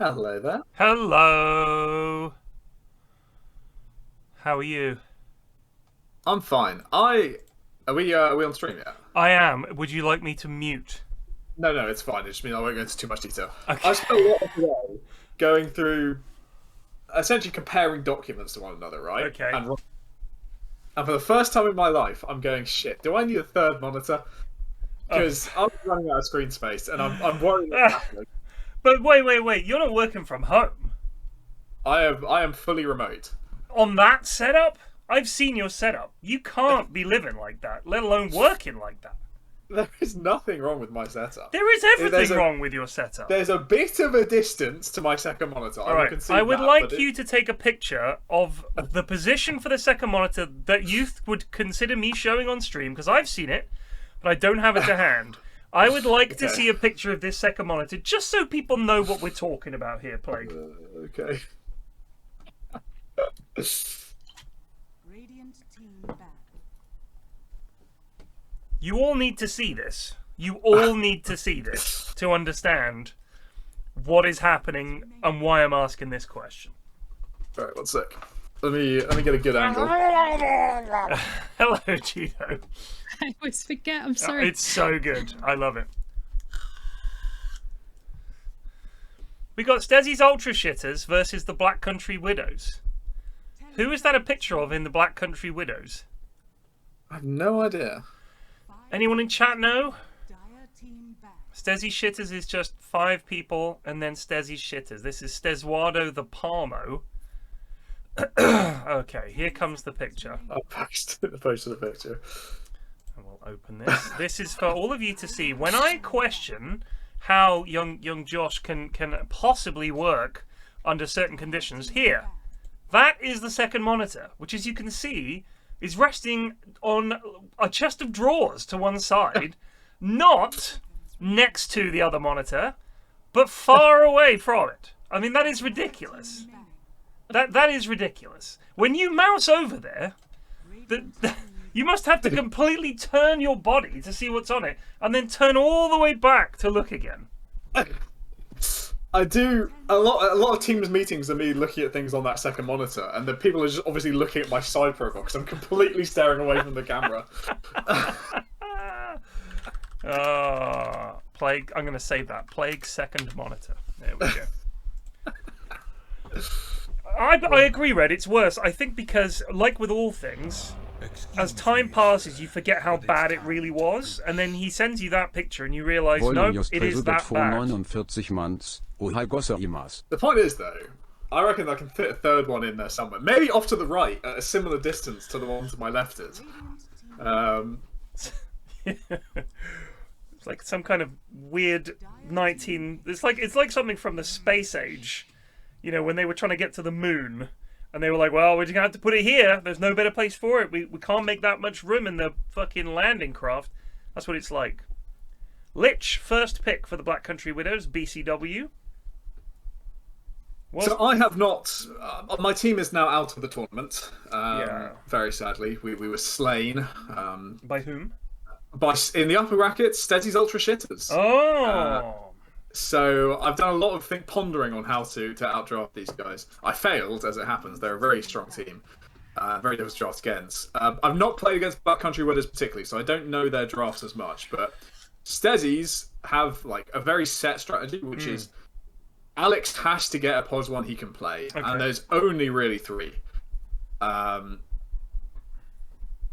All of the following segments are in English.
Hello there. Hello. How are you? I'm fine. Are we on stream yet? I am. Would you like me to mute? No, it's fine. It just means I won't go into too much detail. Okay. I spent a lot of today going through, essentially comparing documents to one another, right? Okay. And for the first time in my life, I'm going, shit, do I need a third monitor? Because I'm running out of screen space, and I'm worried what's happening. But wait. You're not working from home. I am fully remote. On that setup? I've seen your setup. You can't be living like that, let alone working like that. There is nothing wrong with my setup. There is everything wrong with your setup. There's a bit of a distance to my second monitor. All right. I would like you to take a picture of the position for the second monitor that you would consider me showing on stream, because I've seen it, but I don't have it to hand. I would like to see a picture of this second monitor, just so people know what we're talking about here, Plague. Okay. Radiant team back. You all need to see this. You all need to see this to understand what is happening and why I'm asking this question. All right, one sec. Let me get a good angle. Hello, GDoe. I always forget. I'm sorry. It's so good. I love it. We got Stesi's Ultra Shitters versus the Black Country Widows. Who is that a picture of in the Black Country Widows? I have no idea. Anyone in chat know? Dire team back. Stesi Shitters is just 5 people, and then Stesi Shitters. This is Stesuardo the Palmo. Okay, here comes the picture. I'll post the picture. And we'll open this. This is for all of you to see. When I question how young Josh can possibly work under certain conditions, here, that is the second monitor, which, as you can see, is resting on a chest of drawers to one side, not next to the other monitor, but far away from it. I mean, that is ridiculous. That is ridiculous. When you mouse over there, you must have to completely turn your body to see what's on it, and then turn all the way back to look again. I do a lot of Teams meetings are me looking at things on that second monitor, and the people are just obviously looking at my side profile because I'm completely staring away from the camera. Plague. I'm going to save that. Plague second monitor. There we go. I agree, Red. It's worse. I think because, like with all things, as time passes, you forget how bad it really was, and then he sends you that picture, and you realise, no, it is that bad. The point is, though, I reckon I can fit a third one in there somewhere. Maybe off to the right, at a similar distance to the one to my left is. It's like some kind of weird 19... It's like something from the space age. You know, when they were trying to get to the moon, and they were like, well, we're just going to have to put it here. There's no better place for it. We can't make that much room in the fucking landing craft. That's what it's like. Lich, first pick for the Black Country Widows, BCW. So I have not... my team is now out of the tournament. Yeah. Very sadly. We were slain. By whom? In the upper brackets, Stesi's Ultra Shitters. Oh! So I've done a lot of pondering on how to outdraft these guys. I failed, as it happens. They're a very strong team. Very difficult to draft against. I've not played against Black Country Widows particularly, so I don't know their drafts as much. But Stesi's have like a very set strategy, which is Alex has to get a POS 1 he can play, and there's only really 3.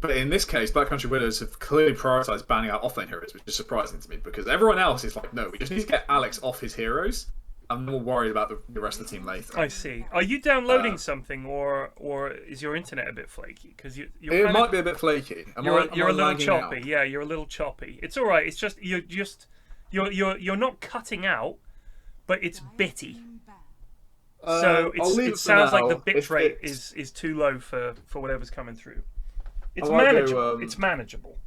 But in this case, Black Country Widows have clearly prioritised banning out offlane heroes, which is surprising to me, because everyone else is like, no, we just need to get Alex off his heroes. I'm more worried about the rest of the team later. I see. Are you downloading something, or is your internet a bit flaky? Because it might be a bit flaky. You're a little choppy. Out? Yeah, you're a little choppy. It's all right. It's just you're not cutting out, but it's bitty. So it sounds like the bit rate is too low for whatever's coming through. It's manageable. It's manageable.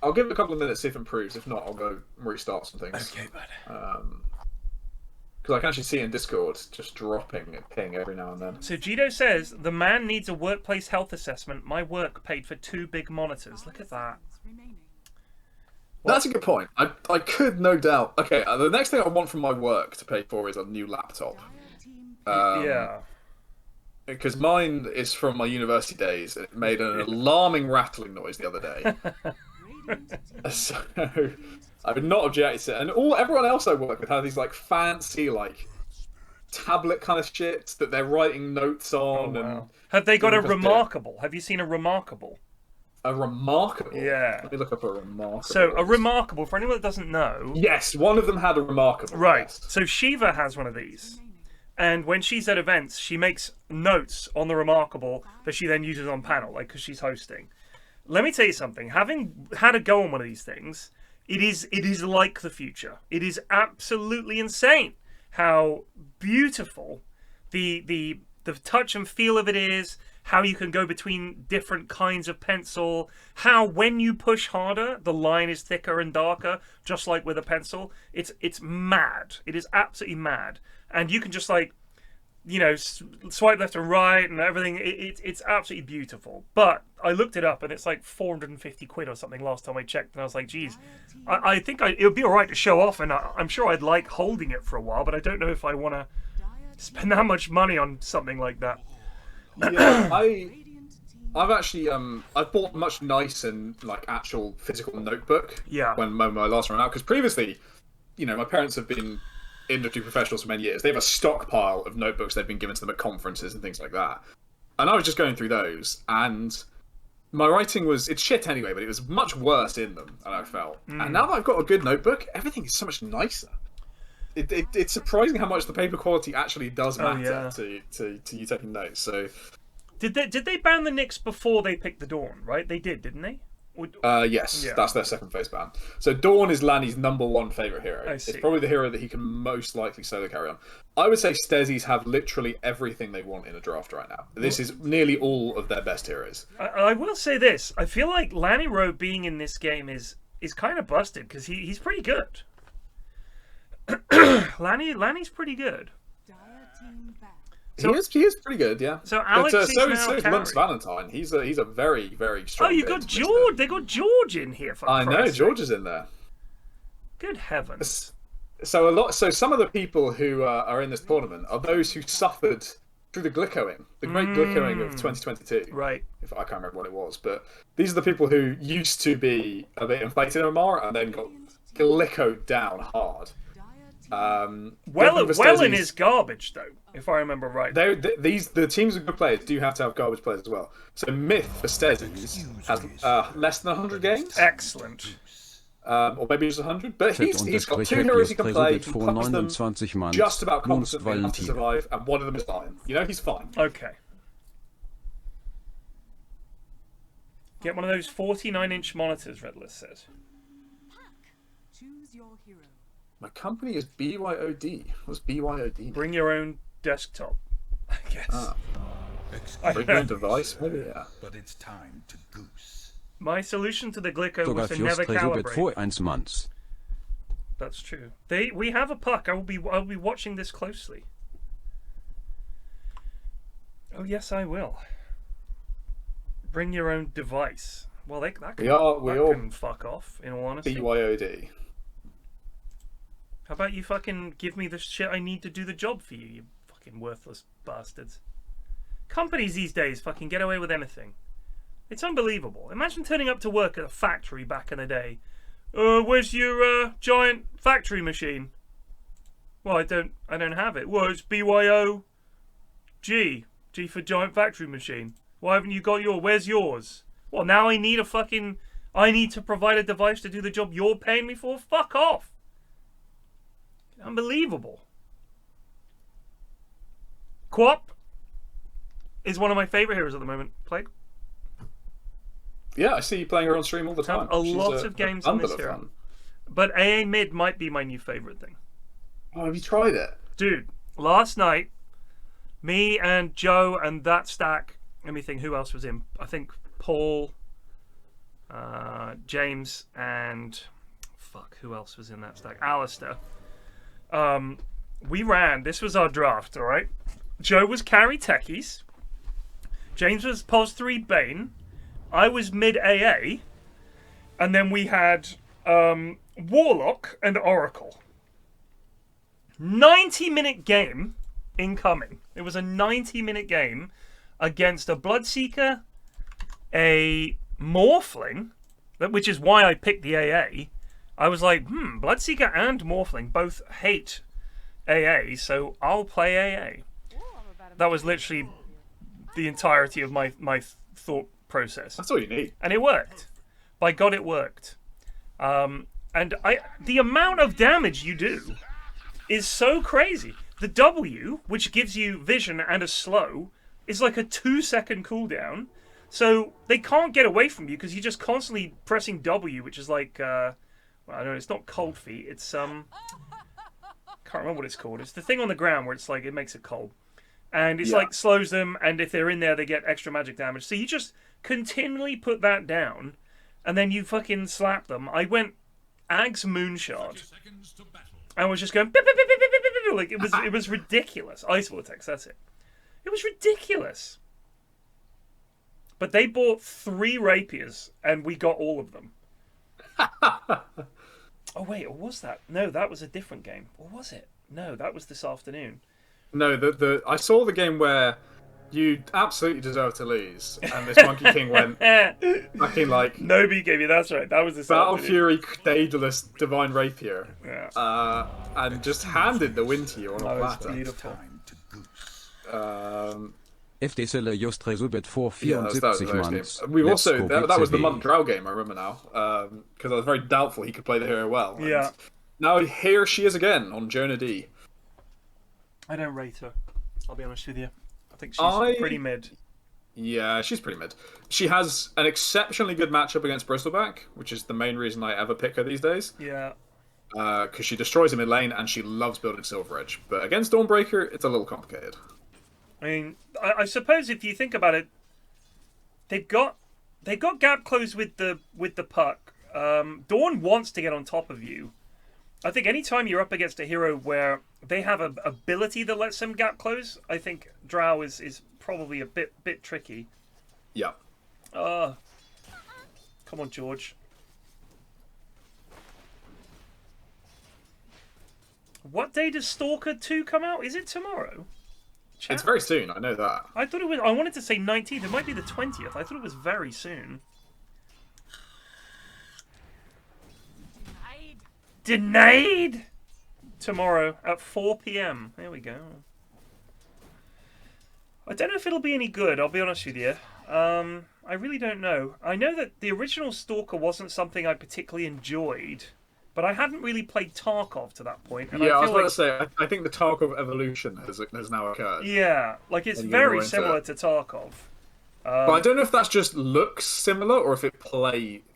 I'll give it a couple of minutes, see if it improves. If not, I'll go restart some things. Okay, bud. Because I can actually see in Discord just dropping a ping every now and then. So GDoe says, the man needs a workplace health assessment. My work paid for 2 big monitors. Look at that. That's a good point. I could no doubt. Okay, the next thing I want from my work to pay for is a new laptop. Yeah. Because mine is from my university days. It made an alarming rattling noise the other day. So I would not object to it. And everyone else I work with have these like fancy like tablet kind of shit that they're writing notes on. Oh, wow. And Have they got a remarkable? Have you seen a remarkable? a remarkable? Yeah. Let me look up a remarkable. So a remarkable, for anyone that doesn't know. Yes, one of them had a remarkable. Right. Yes. So Shiva has one of these. And when she's at events, she makes notes on the remarkable that she then uses on panel, like because she's hosting. Let me tell you something. Having had a go on one of these things, it is like the future. It is absolutely insane how beautiful the touch and feel of it is. How you can go between different kinds of pencil. How when you push harder, the line is thicker and darker, just like with a pencil. It's mad. It is absolutely mad. And you can just like, you know, swipe left and right and everything. It's absolutely beautiful. But I looked it up and it's like 450 quid or something last time I checked. And I was like, geez, I think it would be all right to show off. And I'm sure I'd like holding it for a while. But I don't know if I want to spend that much money on something like that. Yeah, I've actually I bought a much nicer like actual physical notebook. Yeah. When my last ran out, because previously, you know, my parents have been industry professionals for many years. They have a stockpile of notebooks they've been given to them at conferences and things like that. And I was just going through those, and my writing it's shit anyway, but it was much worse in them than I felt. And now that I've got a good notebook, everything is so much nicer. It's surprising how much the paper quality actually does matter to you taking notes. So, did they ban the Knicks before they picked the Dawn? Right, they did, didn't they? Yes, that's their second phase ban. So Dawn is Lanny's #1 favorite hero. I see. It's probably the hero that he can most likely solo carry on. I would say Stesis have literally everything they want in a draft right now. This is nearly all of their best heroes. I will say this: I feel like Lanyro being in this game is kind of busted because he's pretty good. Lanny's pretty good. So, he is pretty good, yeah. So Alex but, is so now is Lunst Valentine. He's a very, very strong. Oh, you got George. They got George in here. For I know George is in there. Good heavens! So some of the people who are in this tournament are those who suffered through the glycoing, the great glycoing of 2022. Right. If I can't remember what it was, but these are the people who used to be a bit inflated in MMR and then got glycoed down hard. Wellyn is garbage, though, if I remember right. The teams of good players do have to have garbage players as well. So Mith for Stesi has less than 100 games. Excellent. Or maybe just 100. But he's got 2 heroes he can play. He punches them just about competently enough to survive, and one of them is Lion. You know, he's fine. Okay. Get one of those 49-inch monitors, Redlist says. Choose your hero. My company is BYOD. What's BYOD mean? Bring your own desktop, I guess. Bring your own device, maybe, yeah. But it's time to goose. My solution to the glyco was to never calibrate. That's true. We have a puck. I'll be watching this closely. Oh yes, I will. Bring your own device. Well, that can fuck off. In all honesty. BYOD. How about you fucking give me the shit I need to do the job for you, you fucking worthless bastards. Companies these days fucking get away with anything. It's unbelievable. Imagine turning up to work at a factory back in the day. Where's your giant factory machine? Well, I don't have it. Well, it's BYOG. G for giant factory machine. Why haven't you got yours? Where's yours? Well, now I need to provide a device to do the job you're paying me for? Fuck off. Unbelievable. Co-op is one of my favorite heroes at the moment. Plague. Yeah, I see you playing her on stream all the time. A lot of games on this hero. But AA mid might be my new favorite thing. Oh, have you tried it? Dude, last night, me and Joe and that stack, let me think who else was in. I think Paul, James, and fuck, who else was in that stack? Alistair. We ran, this was our draft, alright? Joe was carry techies. James was pos 3 Bane. I was mid AA. And then we had Warlock and Oracle. 90-minute game incoming. It was a 90-minute game against a Bloodseeker, a Morphling, which is why I picked the AA. I was like, Bloodseeker and Morphling both hate AA, so I'll play AA. That was literally the entirety of my thought process. That's all you need. And it worked. By God, it worked. And the amount of damage you do is so crazy. The W, which gives you vision and a slow, is like a 2-second cooldown. So they can't get away from you because you're just constantly pressing W, which is like, well, I don't know, it's not cold feet. It's, can't remember what it's called. It's the thing on the ground where it's like, it makes it cold. And it's like, slows them, and if they're in there, they get extra magic damage. So you just continually put that down, and then you fucking slap them. I went Ag's Moonshard. I was just going, like, it was ridiculous. Ice Vortex, that's it. It was ridiculous. But they bought 3 rapiers, and we got all of them. Oh, wait, or was that? No, that was a different game. Or was it? No, that was this afternoon. No, I saw the game where you absolutely deserve to lose, and this Monkey King went fucking like... Nobody gave you, that's right, that was this Battle afternoon. Fury Daedalus Divine Rapier. Yeah. And just handed the win to you on a That was platter. beautiful. Time to goose. FDSyler just resubit for Yeah, that was 74 those months. games. We've Let's also go that was the PCV. Monk Drow game. I remember now because I was very doubtful he could play the hero well. And Yeah. now here she is again on JonahD. I don't rate her, I'll be honest with you. I think she's pretty mid. Yeah, she's pretty mid. She has an exceptionally good matchup against Bristleback, which is the main reason I ever pick her these days. Yeah. Because she destroys him in lane and she loves building Silver Edge. But against Dawnbreaker, it's a little complicated. I mean, I suppose if you think about it, they've got gap close with the puck. Dawn wants to get on top of you. I think anytime you're up against a hero where they have an ability that lets them gap close, I think Drow is probably a bit tricky. Yeah. Come on, George. What day does Stalker 2 come out? Is it tomorrow? Chat? It's very soon, I know that. I thought it was. I wanted to say 19th. It might be the 20th. I thought it was very soon. Denied. Tomorrow at 4 p.m. There we go. I don't know if it'll be any good. I'll be honest with you. I really don't know. I know that the original Stalker wasn't something I particularly enjoyed, but I hadn't really played Tarkov to that point. And Yeah, I was feel about to say, I think the Tarkov evolution has now occurred. Yeah, like it's And you're more very into similar it. to Tarkov. But I don't know if that's just looks similar or if it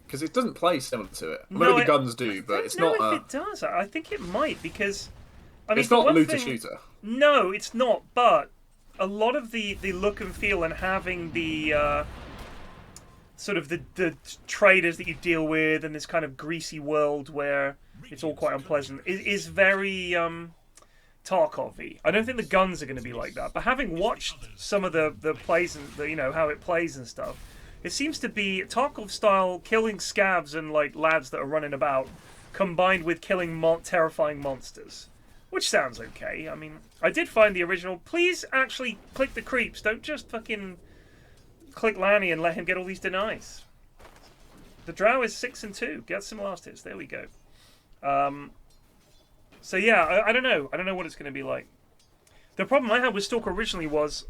because it doesn't play similar to it. No, Maybe the guns do, but it's not. If it does. I think it might because. I mean, It's for not one looter thing- shooter. No, it's not. But a lot of the look and feel and having the sort of the traders that you deal with and this kind of greasy world where it's all quite unpleasant is very Tarkov-y. I don't think the guns are going to be like that. But having watched some of the plays and how it plays and stuff, it seems to be Tarkov style killing scabs and like lads that are running about, combined with killing terrifying monsters. Which sounds okay. I mean, I did find the original. Please actually click the creeps. Don't just fucking click Lanny and let him get all these denies. The Drow is 6-2. Get some last hits. There we go. So yeah, I don't know. I don't know what it's going to be like. The problem I had with Stalker originally was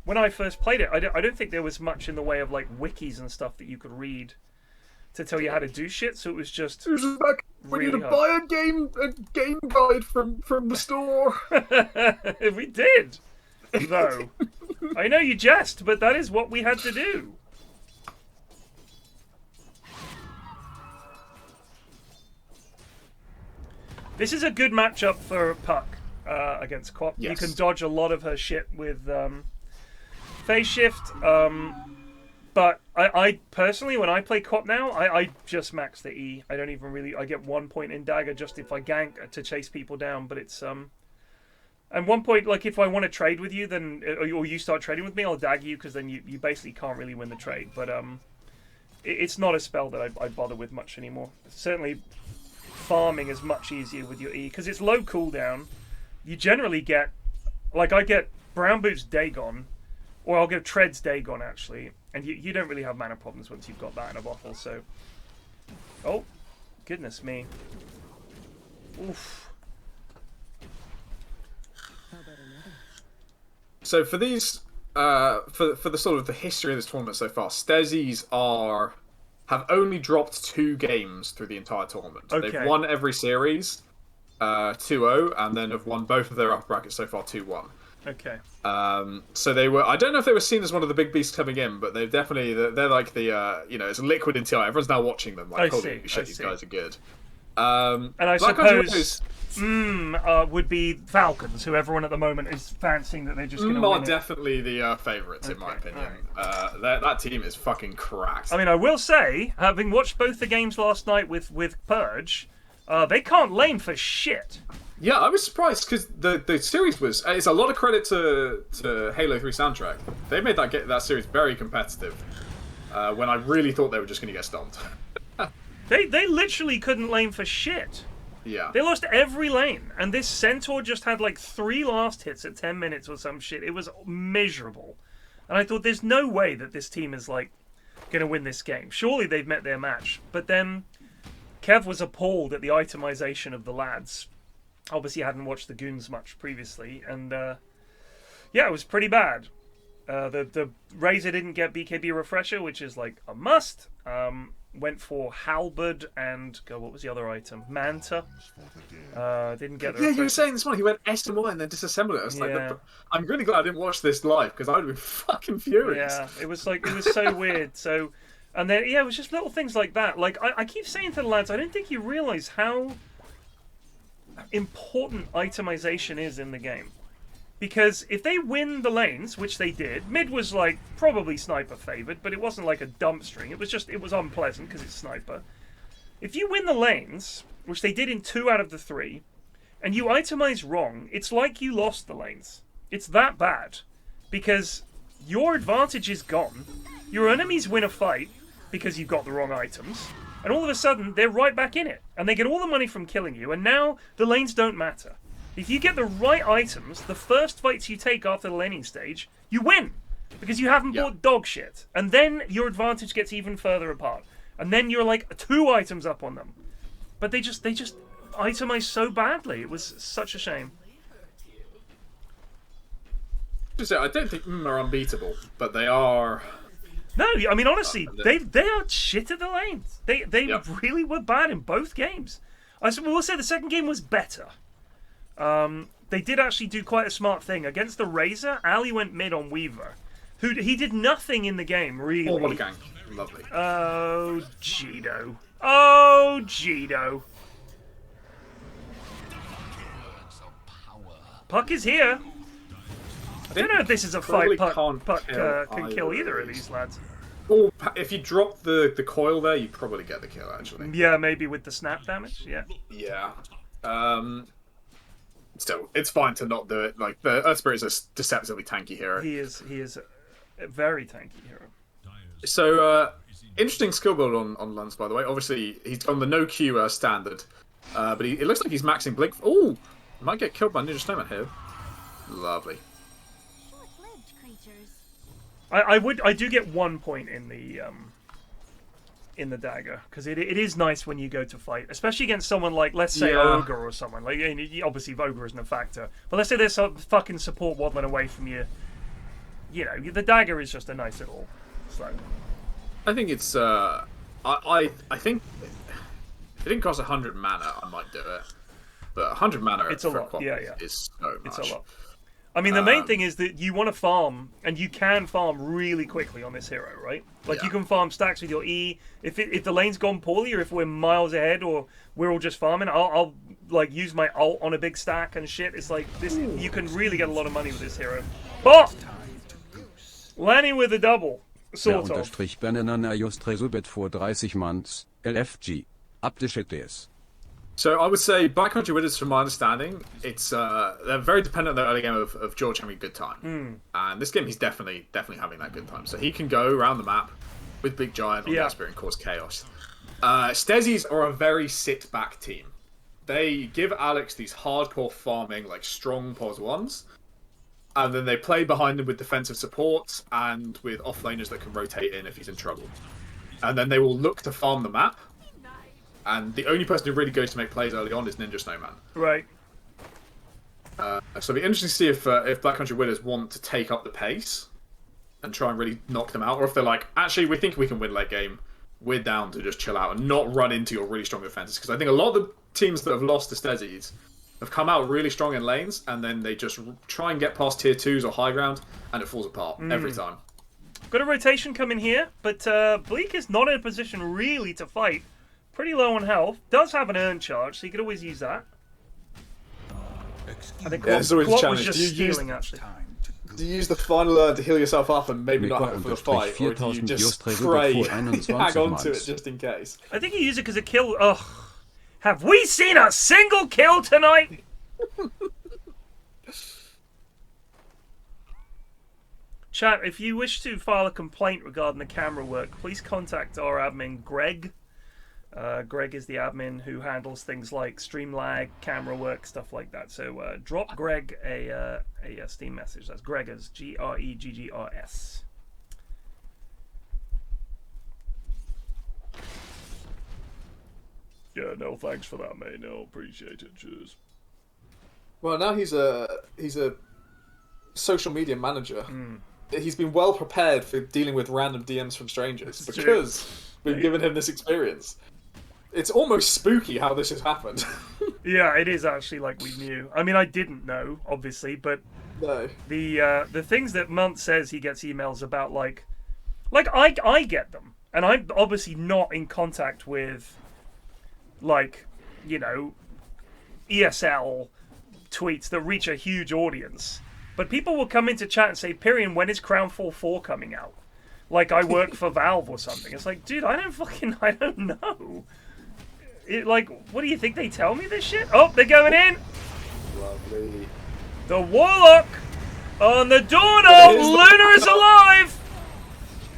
when I first played it, I don't think there was much in the way of like wikis and stuff that you could read to tell you how to do shit. So it was just It was just like we need to really buy a game guide from the store. we did, though. I know you jest, but that is what we had to do. This is a good matchup for Puck against Quap. Yes. You can dodge a lot of her shit with phase shift. But I personally, when I play Quap now, I just max the E. I don't even really... I get 1 point in dagger just if I gank to chase people down, but it's... And 1 point, like, if I want to trade with you, then... Or you start trading with me, I'll dagger you, because then you basically can't really win the trade. But, it's not a spell that I bother with much anymore. Certainly, farming is much easier with your E because it's low cooldown. You generally get, like I get Brown Boots Dagon, or I'll get Treads Dagon actually, and you don't really have mana problems once you've got that in a bottle. So, oh, goodness me, oof. So for these, for the sort of the history of this tournament so far, Stesis have only dropped 2 games through the entire tournament. Okay. They've won every series, 2-0, and then have won both of their upper brackets so far 2-1. Okay. So they were. I don't know if they were seen as one of the big beasts coming in, but they've definitely. They're like the. It's liquid in TI. Everyone's now watching them. Like, holy shit, these guys are good. And I suppose would be Falcons, who everyone at the moment is fancying that they're just going to win. Are definitely the favourites in my opinion. Right. That team is fucking cracked. I mean, I will say, having watched both the games last night with Purge, they can't lane for shit. Yeah, I was surprised because the series was. It's a lot of credit to Halo 3 soundtrack. They made that series very competitive. When I really thought they were just going to get stomped. They literally couldn't lane for shit. Yeah. They lost every lane, and this Centaur just had like 3 last hits at 10 minutes or some shit. It was miserable. And I thought, there's no way that this team is like going to win this game. Surely they've met their match. But then Kev was appalled at the itemization of the lads. Obviously, hadn't watched the Goons much previously, and yeah, it was pretty bad. The Razor didn't get BKB Refresher, which is like a must. Went for Halberd and what was the other item? Manta. Didn't get the Yeah, you were saying this morning he went SMY and then disassembled it. I was like, I'm really glad I didn't watch this live because I would have been fucking furious. Yeah, it was so weird. So, and then it was just little things like that. Like I keep saying to the lads, I don't think you realise how important itemization is in the game. Because if they win the lanes, which they did, mid was like probably sniper favored, but it wasn't like a dump string. It was unpleasant because it's sniper. If you win the lanes, which they did in 2 out of the 3, and you itemize wrong, it's like you lost the lanes. It's that bad. Because your advantage is gone. Your enemies win a fight because you've got the wrong items. And all of a sudden, they're right back in it. And they get all the money from killing you. And now the lanes don't matter. If you get the right items, the first fights you take after the laning stage, you win. Because you haven't bought dog shit. And then your advantage gets even further apart. And then you're like 2 items up on them. But they just itemize so badly. It was such a shame. I don't think are unbeatable, but they are... No, I mean, honestly, they are shit at the lanes. They really were bad in both games. I will say the second game was better. They did actually do quite a smart thing. Against the Razor, Ali went mid on Weaver. He did nothing in the game, really. Oh, what a gang. Lovely. Oh, GDoe. Oh, GDoe. Puck is here. I don't know if this is a fight Puck can kill either of these lads. Or if you drop the coil there, you probably get the kill, actually. Yeah, maybe with the snap damage, yeah. Yeah. Still, it's fine to not do it. Like, the Earth Spirit is a deceptively tanky hero. He is a very tanky hero. So, interesting skill build on Lunst, by the way. Obviously, he's on the NochUK standard. But it looks like he's maxing Blink. Oh! Might get killed by ninjasnowman here. Lovely. I do get 1 point in the dagger because it is nice when you go to fight, especially against someone like, let's say, Ogre or someone like. Obviously, Ogre isn't a factor, but let's say there's some fucking support waddling away from you. You know, the dagger is just a nice little slow. I think it's I think if it didn't cost 100 mana, I might do it. But 100 mana it's a lot. Is so much. It's a lot. I mean, the main thing is that you want to farm, and you can farm really quickly on this hero, right? Like, you can farm stacks with your E. If the lane's gone poorly, or if we're miles ahead, or we're all just farming, I'll like, use my ult on a big stack and shit. It's like, this. You can really get a lot of money with this hero. But Lanny with a double, sort of. Unterstrich Banana just Resobet for 30 months, LFG, Abdeschetes. So I would say Backcountry Wizards, from my understanding, it's they're very dependent on the early game of George having a good time. And this game, he's definitely having that good time. So he can go around the map, with Big Giant on Yeah. their spirit and cause chaos. Stesis are a very sit-back team. They give Alex these hardcore farming, like strong pos 1s, and then they play behind him with defensive supports and with offlaners that can rotate in if he's in trouble. And then they will look to farm the map, and the only person who really goes to make plays early on is ninjasnowman. Right. So it'll be interesting to see if Black Country Winners want to take up the pace and try and really knock them out, or if they're like, actually, we think we can win late game, we're down to just chill out and not run into your really strong defenses. Because I think a lot of the teams that have lost to Stesis have come out really strong in lanes, and then they just try and get past tier 2s or high ground, and it falls apart every time. Got a rotation coming here, but Bleak is not in a position really to fight. Pretty low on health. Does have an urn charge, so you could always use that. I think it's always a Quat was challenge. just Do you use- stealing, actually. Do you use the final urn to heal yourself up and maybe not have it for the fight, or do you just pray, hang on to it just in case? I think you use it because it killed... Ugh. Have we seen a single kill tonight? Chat, if you wish to file a complaint regarding the camera work, please contact our admin, Greg. Greg is the admin who handles things like stream lag, camera work, stuff like that. So drop Greg a Steam message. That's Gregors, Greggrs. Yeah, no, thanks for that, mate. No, appreciate it. Cheers. Well, now he's a social media manager. He's been well prepared for dealing with random DMs from strangers because we've given him this experience. It's almost spooky how this has happened. Yeah, it is actually like we knew. I mean, I didn't know, obviously, but No. the things that Munt says he gets emails about, like I get them, and I'm obviously not in contact with, like, you know, ESL tweets that reach a huge audience. But people will come into chat and say, Pyrion, when is Crownfall 4 coming out? Like I work for Valve or something. It's like, dude, I don't know. Like, what do you think they tell me this shit? Oh, they're going in. Lovely. The Warlock on the Dorno. Luna is alive.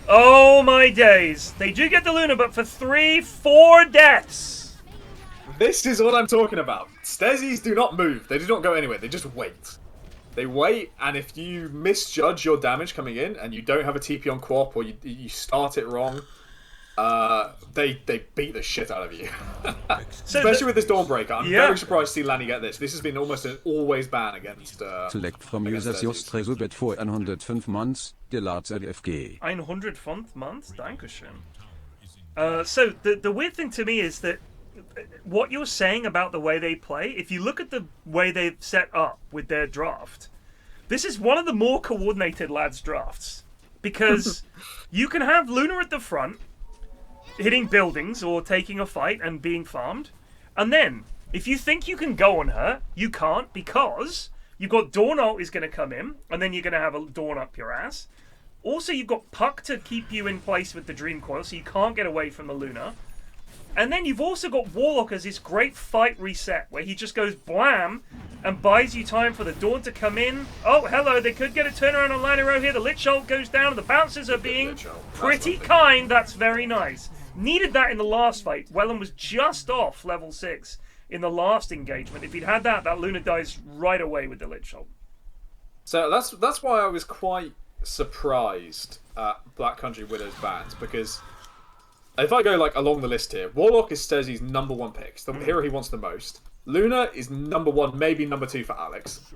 Oh my days. They do get the Luna, but for 4 deaths. This is what I'm talking about. Stesis do not move. They do not go anywhere. They just wait. They wait, and if you misjudge your damage coming in, and you don't have a TP on Quap, or you start it wrong, they beat the shit out of you. Especially with this Dawnbreaker. I'm very surprised to see Lanny get this. This has been almost an always ban against... Select from users Just Tresobet for 105 months, der Larz LFG. 105 months? Dankeschön. So, the weird thing to me is that what you're saying about the way they play, if you look at the way they've set up with their draft, this is one of the more coordinated lads drafts. Because you can have Luna at the front, hitting buildings or taking a fight and being farmed. And then, if you think you can go on her, you can't, because you've got Dawn ult is going to come in, and then you're going to have a Dawn up your ass. Also, you've got Puck to keep you in place with the Dream Coil, so you can't get away from the Luna. And then you've also got Warlock as this great fight reset, where he just goes blam and buys you time for the Dawn to come in. Oh, hello, they could get a turnaround on Lanyro here. The Lich Ult goes down, and the bouncers are being pretty kind. That's very nice. Needed that in the last fight. Wellyn was just off level 6 in the last engagement. If he'd had that, that Luna dies right away with the Lich Ult. So that's why I was quite surprised at Black Country Widow's bans, because... if I go like along the list here, Warlock is Stesi's #1 pick. It's the hero he wants the most. Luna is #1, maybe #2 for Alex.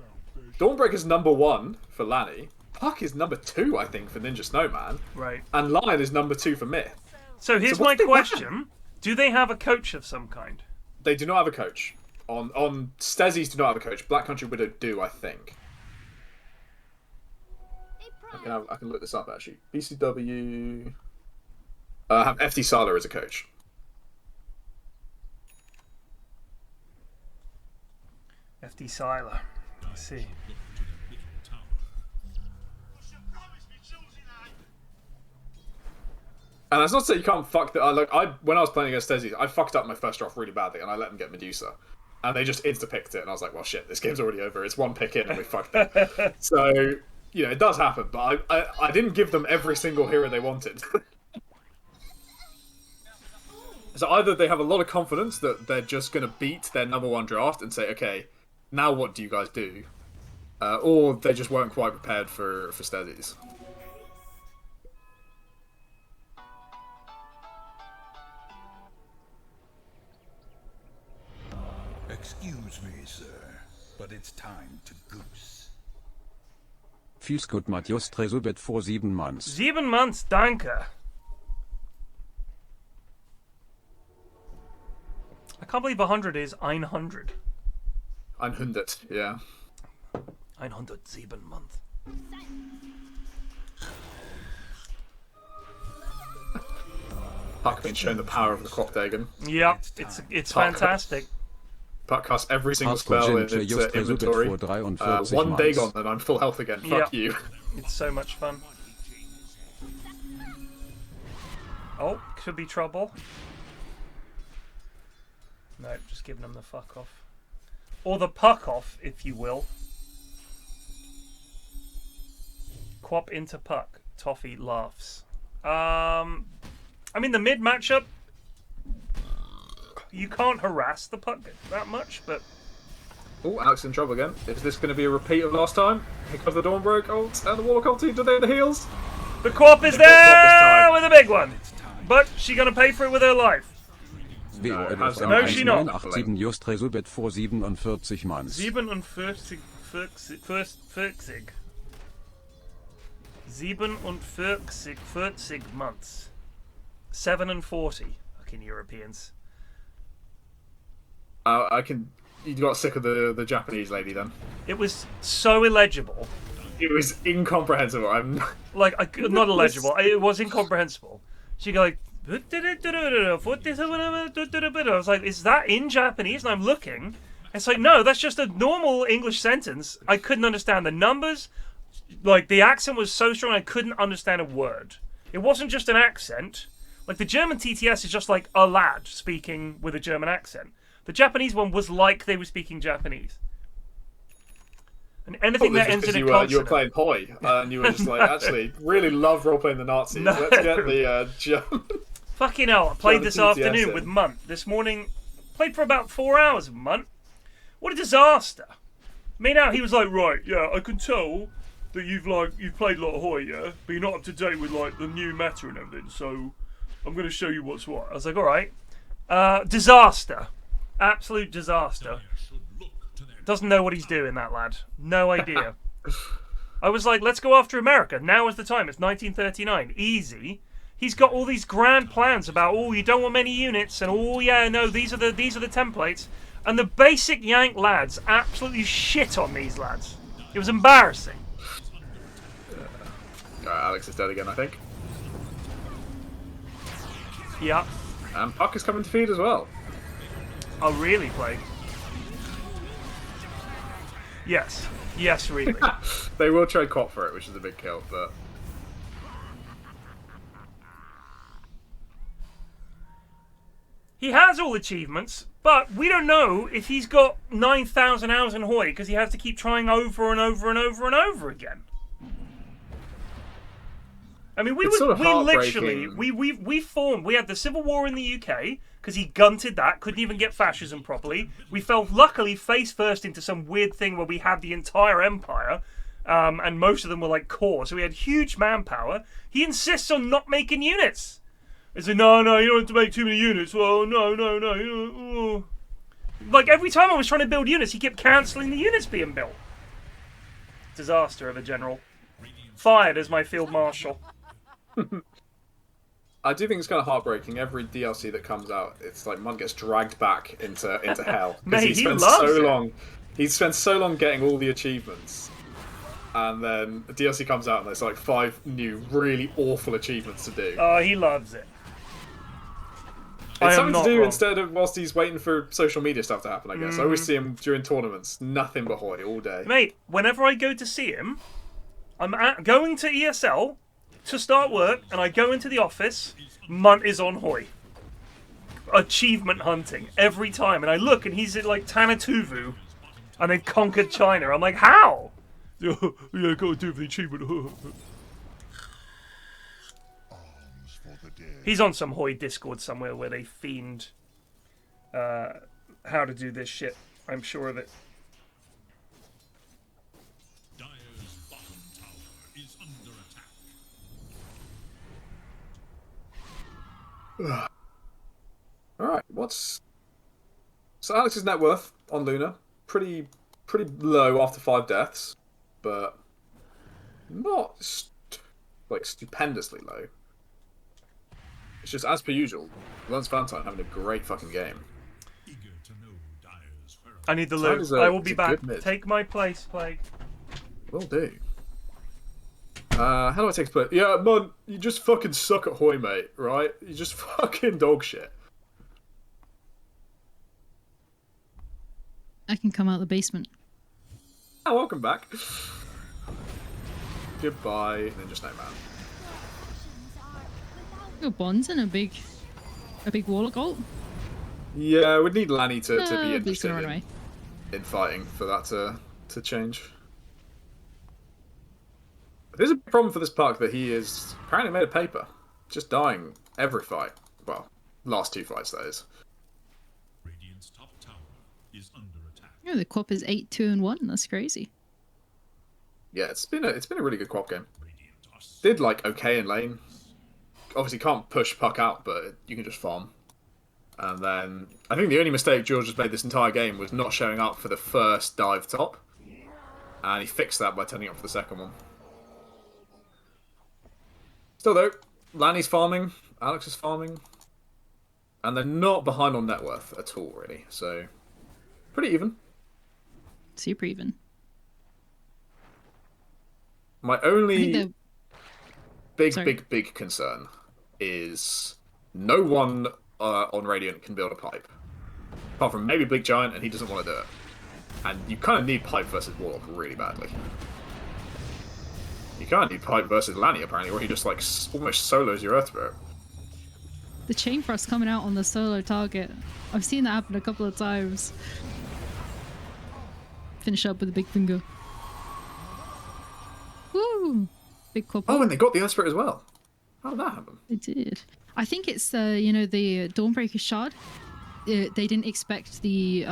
Dawnbreaker's #1 for Lanny. Puck is #2, I think, for ninjasnowman. Right. And Lion is #2 for Mith. So here's my question. Do they have a coach of some kind? They do not have a coach. On Stesi's do not have a coach. Black Country Widow do, I think. I can look this up, actually. BCW... have FDSyler as a coach. FDSyler. Let's see. And that's not to say you can't fuck that. When I was playing against Stesi, I fucked up my first draft really badly, and I let them get Medusa, and they just insta-picked it, and I was like, well, shit, this game's already over. It's one pick in, and we fucked it. So, you know, it does happen, but I didn't give them every single hero they wanted. So either they have a lot of confidence that they're just going to beat their #1 draft and say, okay, now what do you guys do? Or they just weren't quite prepared for Stesis. Excuse me, sir, but it's time to goose. Fuskot mat just tresobet for 7 months. 7 months, danke. I can't believe 100 is 100. 100, yeah. 107 month. Puck being shown the power of the Crocdagon. Yep, it's fantastic. Puck casts every single Hardcore spell in Ginger its just tresobet inventory. for 43 One months. Dagon and I'm full health again. Fuck you. It's so much fun. Oh, could be trouble. No, just giving them the fuck off. Or the puck off, if you will. Quap into puck. Toffee laughs. I mean, the mid matchup, you can't harass the puck that much, but... Oh, Alex in trouble again. Is this going to be a repeat of last time? Here comes the Dawnbroke ult and the Warlock ulti. Do they have the heals? The Quap is there with a big one! But she gonna pay for it with her life. No, she not. 87 just tresobet for 47 months. 47 months. 7 and 40. Fucking Europeans. I can. You got sick of the Japanese lady then. It was so illegible. It was incomprehensible. I'm Like, not illegible. It was incomprehensible. She go like, I was like, is that in Japanese? And I'm looking. It's like, no, that's just a normal English sentence. I couldn't understand the numbers. Like, the accent was so strong I couldn't understand a word. It wasn't just an accent. Like, the German TTS is just like a lad speaking with a German accent. The Japanese one was like they were speaking Japanese. And anything that ends in a consonant. You were playing Hoi, and you were just like, actually, really love role-playing the Nazis. No. Let's get the German... Fucking hell, I played this afternoon in. with Munt. This morning, played for about 4 hours with Munt. What a disaster. Me now, he was like, right, yeah, I can tell that you've played a lot of Hoi, yeah, but you're not up to date with like the new meta and everything, so I'm going to show you what's what. I was like, alright. Disaster. Absolute disaster. Doesn't know what he's doing, that lad. No idea. I was like, let's go after America. Now is the time. It's 1939. Easy. He's got all these grand plans about, oh, you don't want many units, and oh yeah, no, these are the templates. And the basic Yank lads absolutely shit on these lads. It was embarrassing. Alex is dead again, I think. Yeah. And Puck is coming to feed as well. Oh, really, Plague? Yes. Yes, really. They will trade Quap for it, which is a big kill, but... He has all achievements, but we don't know if he's got 9,000 hours in Hoi because he has to keep trying over and over and over and over again. I mean, we literally formed. We had the Civil War in the UK because he gunted that, couldn't even get fascism properly. We fell luckily face first into some weird thing where we had the entire empire, and most of them were like core, so we had huge manpower. He insists on not making units. He said, no, you don't have to make too many units. Well, no. Like, every time I was trying to build units, he kept cancelling the units being built. Disaster of a general. Fired as my field marshal. I do think it's kind of heartbreaking. Every DLC that comes out, it's like Munt gets dragged back into hell. Mate, he loves it. He spent so long getting all the achievements, and then the DLC comes out and there's like 5 new, really awful achievements to do. Oh, he loves it. It's something to do instead of whilst he's waiting for social media stuff to happen, I guess. I always see him during tournaments, nothing but Hoi all day. Mate, whenever I go to see him, I'm going to ESL to start work, and I go into the office, Munt is on Hoi. Achievement hunting, every time. And I look, and he's at, like, Tanatuvu, and then conquered China. I'm like, how? Yeah, got to do the achievement. He's on some Hoy Discord somewhere where they fiend how to do this shit. I'm sure of it. Dire's bottom tower is under attack. Alright, so Alex's net worth on Luna, pretty low after 5 deaths, but not stupendously low. It's just as per usual, Lunst Valentine having a great fucking game. Eager to know Dire's whereabouts. I need the loot. I will be back. Take my place, Plague. Will do. How do I take place? Yeah, man, you just fucking suck at Hoy, mate, right? You just fucking dog shit. I can come out the basement. Oh, welcome back. Goodbye, ninjasnowman. Your bonds and a big warlock ult. Yeah, we'd need Lanny to be Bleak's gonna interested run away. in fighting for that to change. There's a problem for this park that he is apparently made of paper. Just dying every fight. Well, last 2 fights, that is. Radiant's top tower is under attack. Yeah, the co-op is 8-2-1. That's crazy. Yeah, it's been a really good co-op game. Radiant are Did like okay in lane. Obviously can't push puck out, but you can just farm. And then I think the only mistake George has made this entire game was not showing up for the first dive top. And he fixed that by turning up for the second one. Still though, Lanny's farming, Alex is farming, and they're not behind on net worth at all, really. So, pretty even. Super even. My I think only they're- big concern is no one on Radiant can build a pipe. Apart from maybe BleakGiant, and he doesn't want to do it. And you kind of need pipe versus Warlock really badly. You can't need pipe versus Lanny, apparently, where he just like almost solos your Earth Spirit. The chain thrust coming out on the solo target. I've seen that happen a couple of times. Finish up with a big finger. Woo! Big corp. Oh, and they got the Earth Spirit as well. How did that happen? They did. I think it's the Dawnbreaker shard. They didn't expect the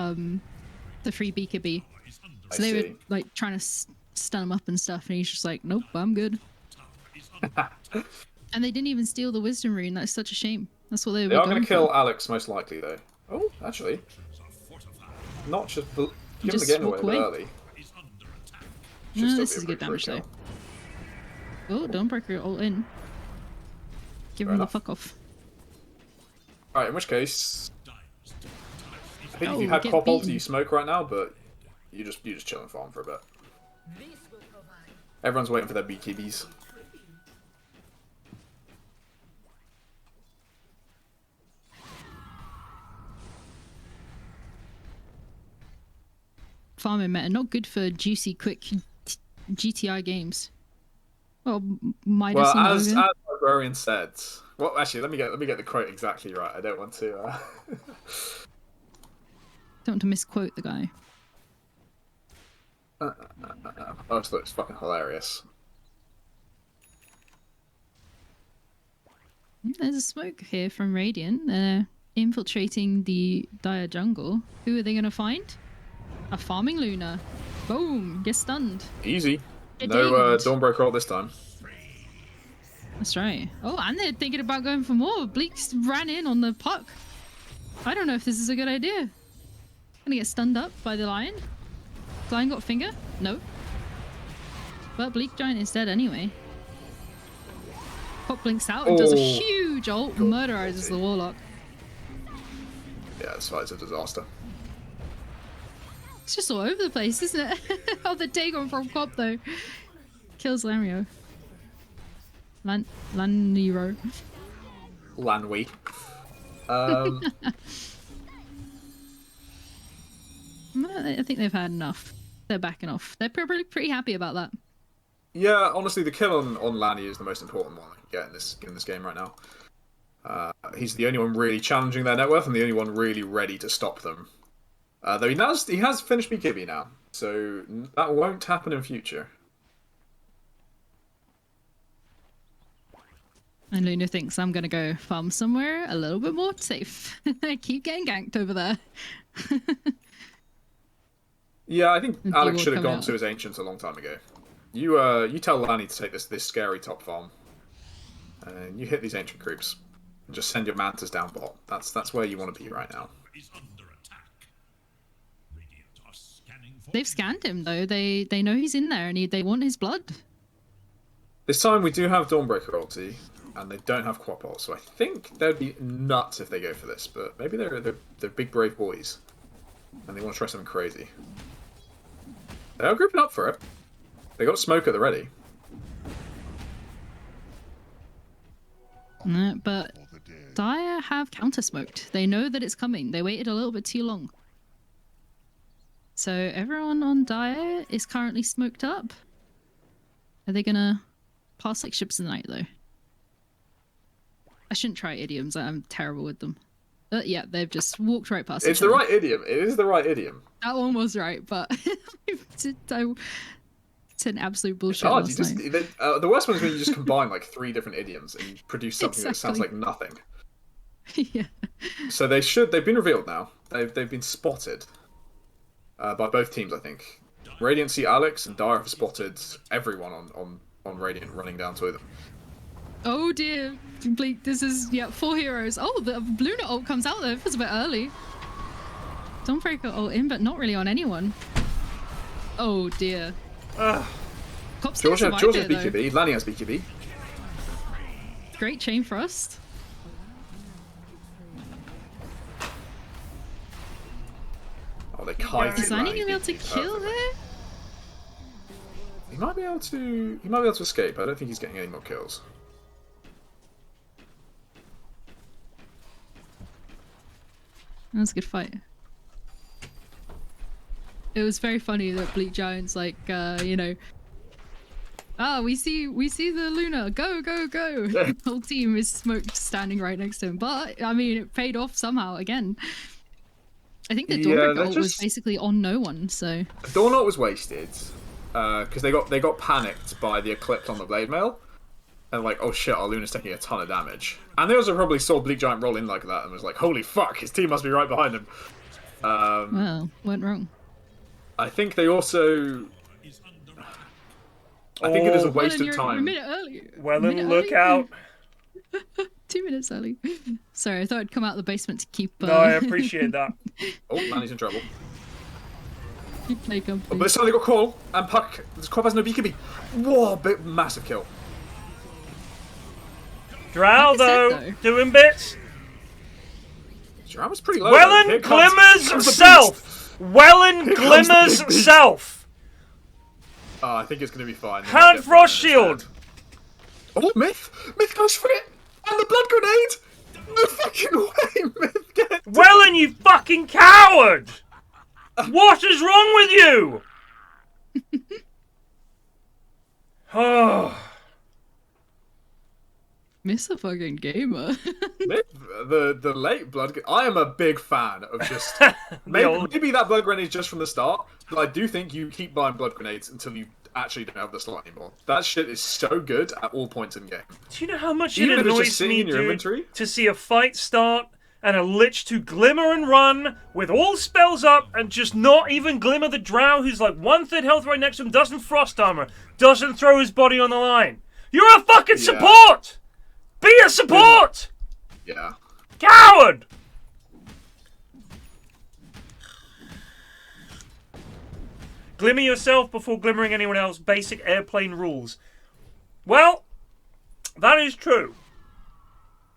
free BKB, so they were like trying to stun him up and stuff, and he's just like, nope, I'm good. And they didn't even steal the wisdom rune. That's such a shame. That's what they were They are going going to for. kill Alex most likely, though. Oh, actually, not just give him the Just game away walk a bit away. early. Should No, still this be is a pretty good damage free though. kill. Oh, Dawnbreaker all in. Give Fair him the enough. fuck off. Alright, in which case, I think if you Oh, had get Pop ult, beaten. you smoke right now, but you just chill and farm for a bit. Everyone's waiting for their BKBs. Farming meta, not good for juicy, quick GTI games. Well, Midas Well, and as Logan. Librarian said, well, actually, let me get the quote exactly right. I don't want to. Don't want to misquote the guy. I just thought it was fucking hilarious. There's a smoke here from Radiant. They're infiltrating the Dire jungle. Who are they going to find? A farming Luna. Boom! Get stunned. Easy. Get No dinged. Dawnbreaker ult this time. That's right. Oh, and they're thinking about going for more. Bleaks ran in on the puck. I don't know if this is a good idea. Gonna get stunned up by the lion. Lion got finger? No. But BleakGiant is dead anyway. Pop blinks out and does a Oh. huge ult. Murderizes the warlock. Yeah, this fight's a disaster. It's just all over the place, isn't it? Oh, the Dagon from Cop though. Kills Lanyro. Lanyro. Lanwy. I think they've had enough. They're backing off. They're probably pretty happy about that. Yeah, honestly, the kill on Lanny is the most important one I can get in this game right now. He's the only one really challenging their net worth and the only one really ready to stop them. Though he has finished BKB now, so that won't happen in future. And Luna thinks I'm gonna go farm somewhere a little bit more safe. I keep getting ganked over there. Yeah, I think And Alex D-Ward should have coming gone out. to his ancients a long time ago. You tell Lanny to take this scary top farm, and you hit these ancient creeps. And just send your mantas down bot. That's where you want to be right now. They've scanned him though. They know he's in there and they want his blood. This time we do have Dawnbreaker ulti, and they don't have Quap ult, so I think they'd be nuts if they go for this. But maybe they're big brave boys, and they want to try something crazy. They are grouping up for it. They got smoke at the ready. But Dire have counter smoked. They know that it's coming. They waited a little bit too long. So everyone on Dire is currently smoked up. Are they gonna pass like ships in the night though? I shouldn't try idioms. I'm terrible with them. Yeah, they've just walked right past. It's the right idiom. It is the right idiom. That one was right, but it's an absolute bullshit. Hard. The worst one is when you just combine like 3 different idioms and you produce something that sounds like Exactly. nothing. Yeah. So they've been revealed now. They've been spotted by both teams, I think. Radiant see Alex and Dire have spotted everyone on Radiant running down to them. Oh dear, Bleak, this is 4 heroes. Oh, the Luna ult comes out though. It feels a bit early. Dawnbreaker ult in, but not really on anyone. Oh dear. Cop's George has it, though. BKB. Lanny has BKB. Great chain thrust. Oh, they kited. Is Lanny Lanny gonna be able to kill perfectly. her? He might be able to. He might be able to escape. I don't think he's getting any more kills. That was a good fight. It was very funny that BleakGiant's like, we see the Luna, go, go, go. The whole team is smoked standing right next to him. But, I mean, it paid off somehow again. I think the Dawnbreaker ult was basically on no one, so... Dawn ult was wasted, because they got panicked by the Eclipse on the Blade Mail. And like, oh shit, our Luna's taking a ton of damage. And they also probably saw BleakGiant roll in like that and was like, holy fuck, his team must be right behind him. Well, went wrong. I think they also... I think it is a waste Wellyn, of you're a time. minute early. Wellyn, look out. 2 minutes early. Sorry, I thought I'd come out of the basement to keep... No, I appreciate that. Oh, Lanny's in trouble. keep play company. Oh, but this time they got Call and Puck. This Quap has no BKB. Whoa, massive kill. Drow, Like I said, though, though. doing bits. Drow was pretty low. Wellyn Here glimmers comes the self. Wellyn Here comes the glimmers big beast. self. I think it's going to be fine. They might Hand get frost Fire shield. instead. Oh, Myth goes for it. And the blood grenade. No fucking way, Myth gets Wellyn, you fucking coward. What is wrong with you? Oh. Miss a fucking gamer. Myth, the late blood. I am a big fan of just old- maybe that blood grenade just from the start, but I do think you keep buying blood grenades until you actually don't have the slot anymore. That shit is so good at all points in the game. Do you know how much Even it if it's just annoys sitting me, in your dude, inventory? to see a fight start and a Lich to glimmer and run with all spells up and just not even glimmer the Drow who's like 1/3 health right next to him, doesn't frost armor, doesn't throw his body on the line. You're a fucking Yeah. support! Be a support! Yeah. Coward! Glimmer yourself before glimmering anyone else. Basic airplane rules. Well, that is true.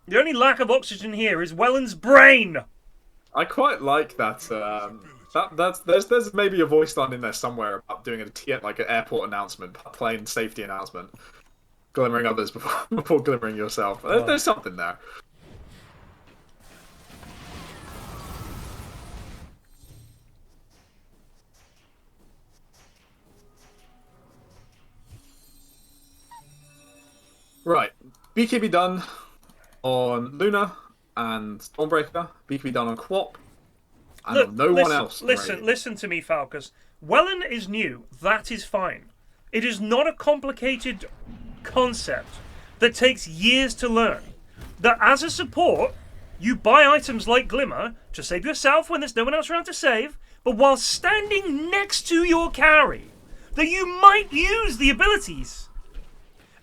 The only lack of oxygen here is Wellyn's brain. I quite like that. There's maybe a voice line in there somewhere about doing like an airport announcement, plane safety announcement, glimmering others before glimmering yourself. There's something there. Right, BKB done on Luna and Dawnbreaker. BKB done on Quap. And Look, on no one else. Listen to me, Falcus. Wellyn is new. That is fine. It is not a complicated concept. that takes years to learn. That as a support, you buy items like Glimmer to save yourself when there's no one else around to save, but while standing next to your carry, that you might use the abilities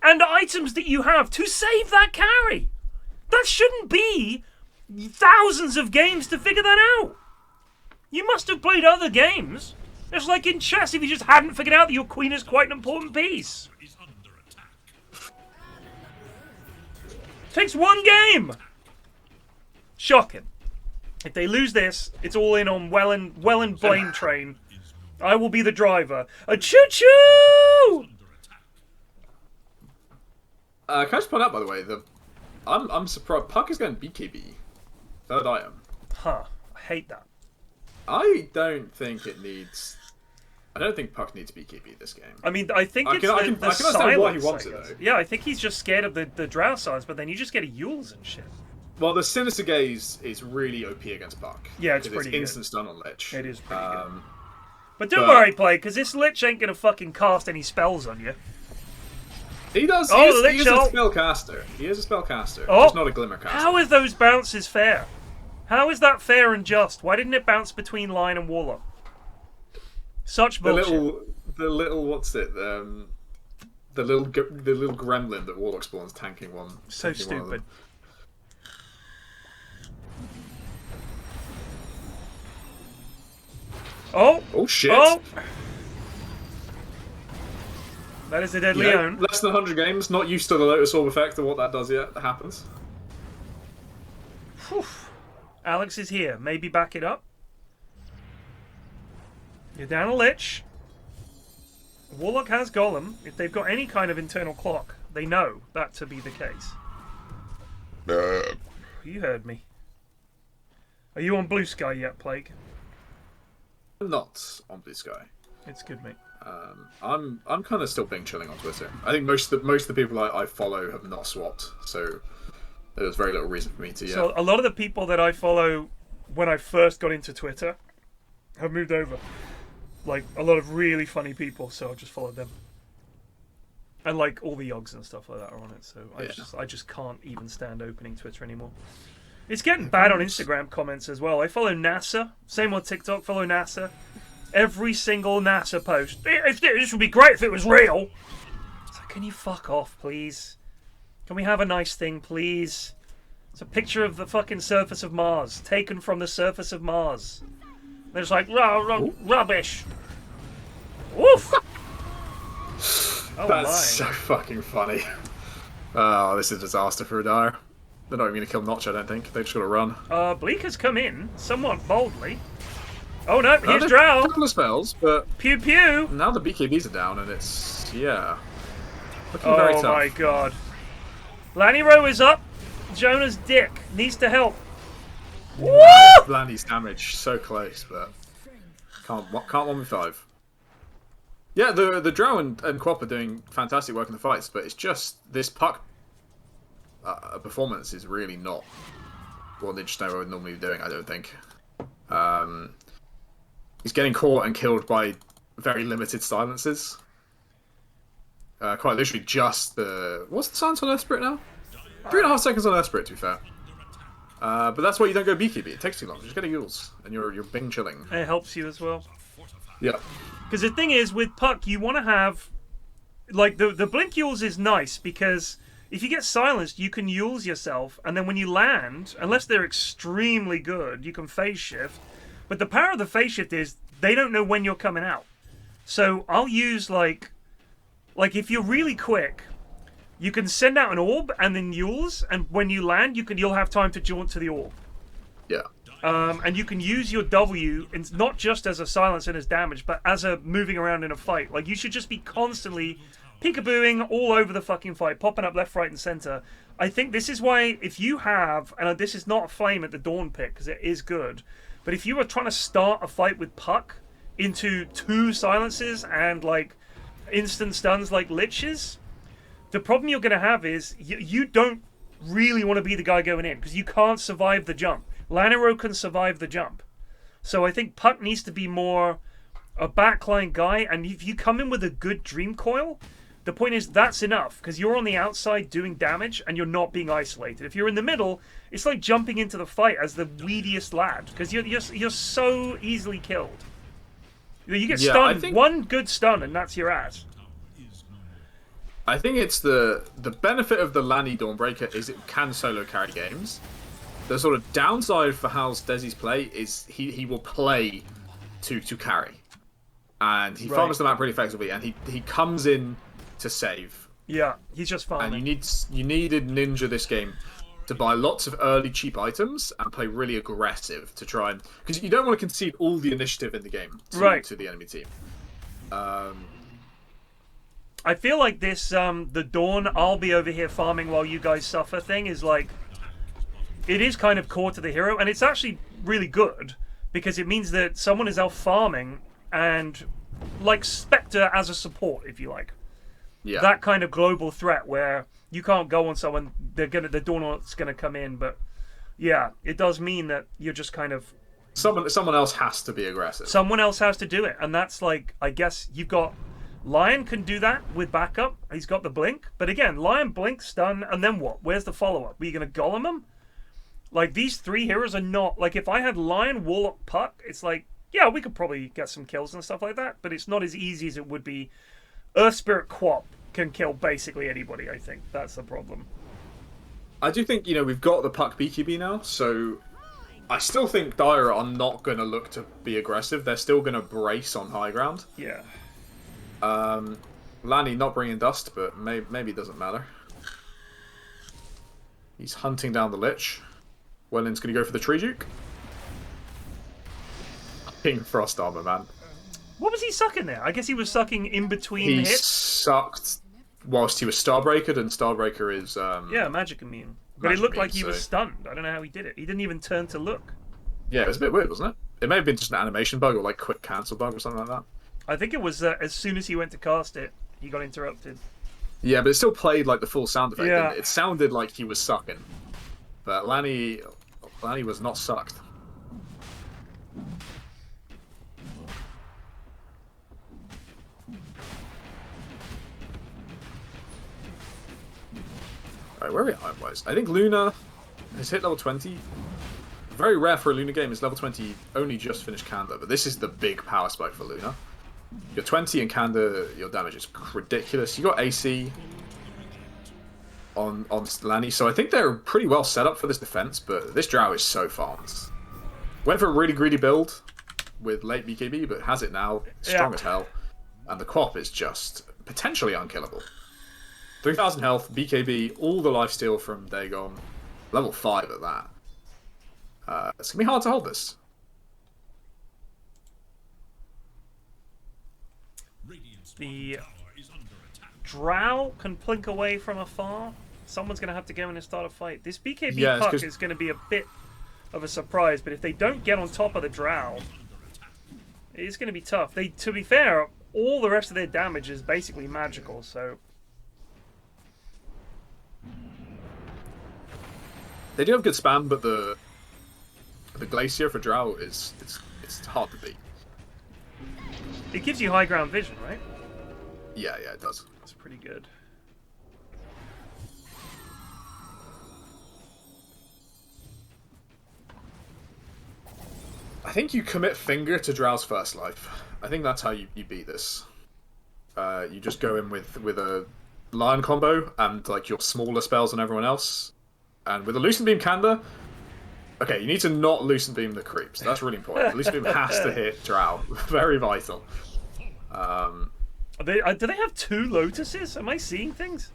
and items that you have to save that carry. That shouldn't be thousands of games to figure that out. You must have played other games. It's like in chess if you just hadn't figured out that your queen is quite an important piece. Takes one game. Shocking. If they lose this, it's all in on Wellyn blame train. I will be the driver. A choo-choo! Can I just point out, by the way, I'm surprised Puck is going BKB. Third item. Huh. I hate that. I don't think Puck needs BKB this game. I mean, I think it's I can understand why he wants it, though. Yeah, I think he's just scared of the drow signs, but then you just get a Yules and shit. Well, the Sinister Gaze is really OP against Puck. Yeah, it's pretty good. Instant stun on Lich. It is pretty good. But don't worry, Plague, because this Lich ain't going to fucking cast any spells on you. He does. Oh, he is a spellcaster. He is a spellcaster. Oh, just not a glimmer caster. How are those bounces fair? How is that fair and just? Why didn't it bounce between Line and Warlock? Such bullshit. The little what's it? The little gremlin that Warlock spawns tanking one. So stupid. Oh shit! Oh. That is a deadly own. Less than 100 games. Not used to the Lotus Orb effect or what that does yet. That happens. Whew. Alex is here. Maybe back it up. You're down a Lich. Warlock has Golem. If they've got any kind of internal clock, they know that to be the case. You heard me. Are you on Blue Sky yet, Plague? I'm not on Blue Sky. It's good, mate. I'm kind of still being chilling on Twitter. I think most of the people I follow have not swapped, so there's very little reason for me to. So a lot of the people that I follow when I first got into Twitter have moved over. Like a lot of really funny people, so I just followed them. And like all the yogs and stuff like that are on it, so I just can't even stand opening Twitter anymore. It's getting bad on Instagram comments as well. I follow NASA, same on TikTok. Follow NASA. Every single NASA post. This would be great if it was real. It's like, can you fuck off, please? Can we have a nice thing, please? It's a picture of the fucking surface of Mars, taken from the surface of Mars. They're just like, rubbish. Woof! Oh, that's so fucking funny. Oh, this is a disaster for Adar. They're not even going to kill Notch, I don't think. They're just going to run. Bleak has come in, somewhat boldly. Oh no, here's Drow! A couple of spells, but... Pew pew! Now the BKBs are down, and it's... yeah. Looking very tough. Oh my god. Lanyro is up. Jonah's dick needs to help. Woo! Landy's damage, so close, but... Can't 1v5. Yeah, the Drow and Quap are doing fantastic work in the fights, but it's just... this Puck performance is really not what ninjasnowman would normally be doing, I don't think. He's getting caught and killed by very limited silences. Quite literally just the... what's the silence on Earth Spirit now? 3.5 seconds on Earth Spirit, to be fair. But that's why you don't go BKB. It takes too long. Just get a Yules, and you're Bing chilling. It helps you as well. Yeah. Because the thing is, with Puck, you want to have... like, the Blink Yules is nice, because if you get silenced, you can Yules yourself, and then when you land, unless they're extremely good, you can phase shift. But the power of the phase shift is they don't know when you're coming out. So I'll use like if you're really quick, you can send out an orb and then Yules, and when you land, you'll have time to jaunt to the orb. Yeah. And you can use your W not just as a silence and as damage, but as a moving around in a fight. Like you should just be constantly peekabooing all over the fucking fight, popping up left, right, and center. I think this is why if you have, and this is not a flame at the Dawn pick because it is good. But if you were trying to start a fight with Puck into 2 silences and like instant stuns like Liches, the problem you're going to have is you don't really want to be the guy going in because you can't survive the jump. Lanyro can survive the jump. So I think Puck needs to be more a backline guy, and if you come in with a good Dream Coil, the point is that's enough because you're on the outside doing damage and you're not being isolated. If you're in the middle, it's like jumping into the fight as the weediest lad because you're so easily killed. You get stunned, one good stun, and that's your ass. I think it's the benefit of the Lanny Dawnbreaker is it can solo carry games. The sort of downside for how Stesi's play is he will play to carry. And he farms them out pretty effectively, and he comes in to save. Yeah, he's just farming. And you needed Ninja this game to buy lots of early cheap items and play really aggressive to try and... Because you don't want to concede all the initiative in the game to the enemy team. I feel like this, the Dawn, I'll be over here farming while you guys suffer thing is like... It is kind of core to the hero, and it's actually really good because it means that someone is out farming and like Spectre as a support, if you like. Yeah. That kind of global threat where you can't go on someone, the Dawn's gonna come in, but yeah, it does mean that you're just kind of... Someone else has to be aggressive. Someone else has to do it, and that's like, I guess you've got... Lion can do that with backup. He's got the blink, but again, Lion, blink, stun, and then what? Where's the follow-up? Are you gonna golem him? Like, these three heroes are not... Like, if I had Lion, Warlock, Puck, it's like, yeah, we could probably get some kills and stuff like that, but it's not as easy as it would be. Earth Spirit Quap can kill basically anybody, I think. That's the problem. I do think, we've got the Puck BKB now, so I still think Dire are not going to look to be aggressive. They're still going to brace on high ground. Yeah. Lanny not bringing Dust, but maybe it doesn't matter. He's hunting down the Lich. Wellyn's going to go for the Tree Duke. King Frost Armor, man. What was he sucking there? I guess he was sucking in between hits. He sucked whilst he was Starbreakered, and Starbreaker is... yeah, magic immune. But it looked like he was stunned. I don't know how he did it. He didn't even turn to look. Yeah, it was a bit weird, wasn't it? It may have been just an animation bug or like quick cancel bug or something like that. I think it was as soon as he went to cast it, he got interrupted. Yeah, but it still played like the full sound effect. Yeah. It sounded like he was sucking. But Lanny was not sucked. Alright, where are we iron-wise? I think Luna has hit level 20. Very rare for a Luna game is level 20 only just finished Kanda, but this is the big power spike for Luna. You're 20 in Kanda, your damage is ridiculous. You got AC on Lanny, so I think they're pretty well set up for this defense, but this Drow is so farmed. Went for a really greedy build with late BKB, but has it now, strong as hell. And the Quap is just potentially unkillable. 3,000 health, BKB, all the lifesteal from Dagon, level 5 at that. It's going to be hard to hold this. The Drow can plink away from afar. Someone's going to have to go in and start a fight. This BKB puck is going to be a bit of a surprise, but if they don't get on top of the Drow, it's going to be tough. To be fair, all the rest of their damage is basically magical, so... They do have good spam, but the Glacier for Drow is it's hard to beat. It gives you high ground vision, right? Yeah, it does. That's pretty good. I think you commit Finger to Drow's first life. I think that's how you beat this. You just go in with a Lion combo and like your smaller spells on everyone else. And with a Lucent Beam Kanda, okay, you need to not Lucent Beam the creeps. That's really important. Lucent Beam has to hit Drow. Very vital. Do they have 2 Lotuses? Am I seeing things?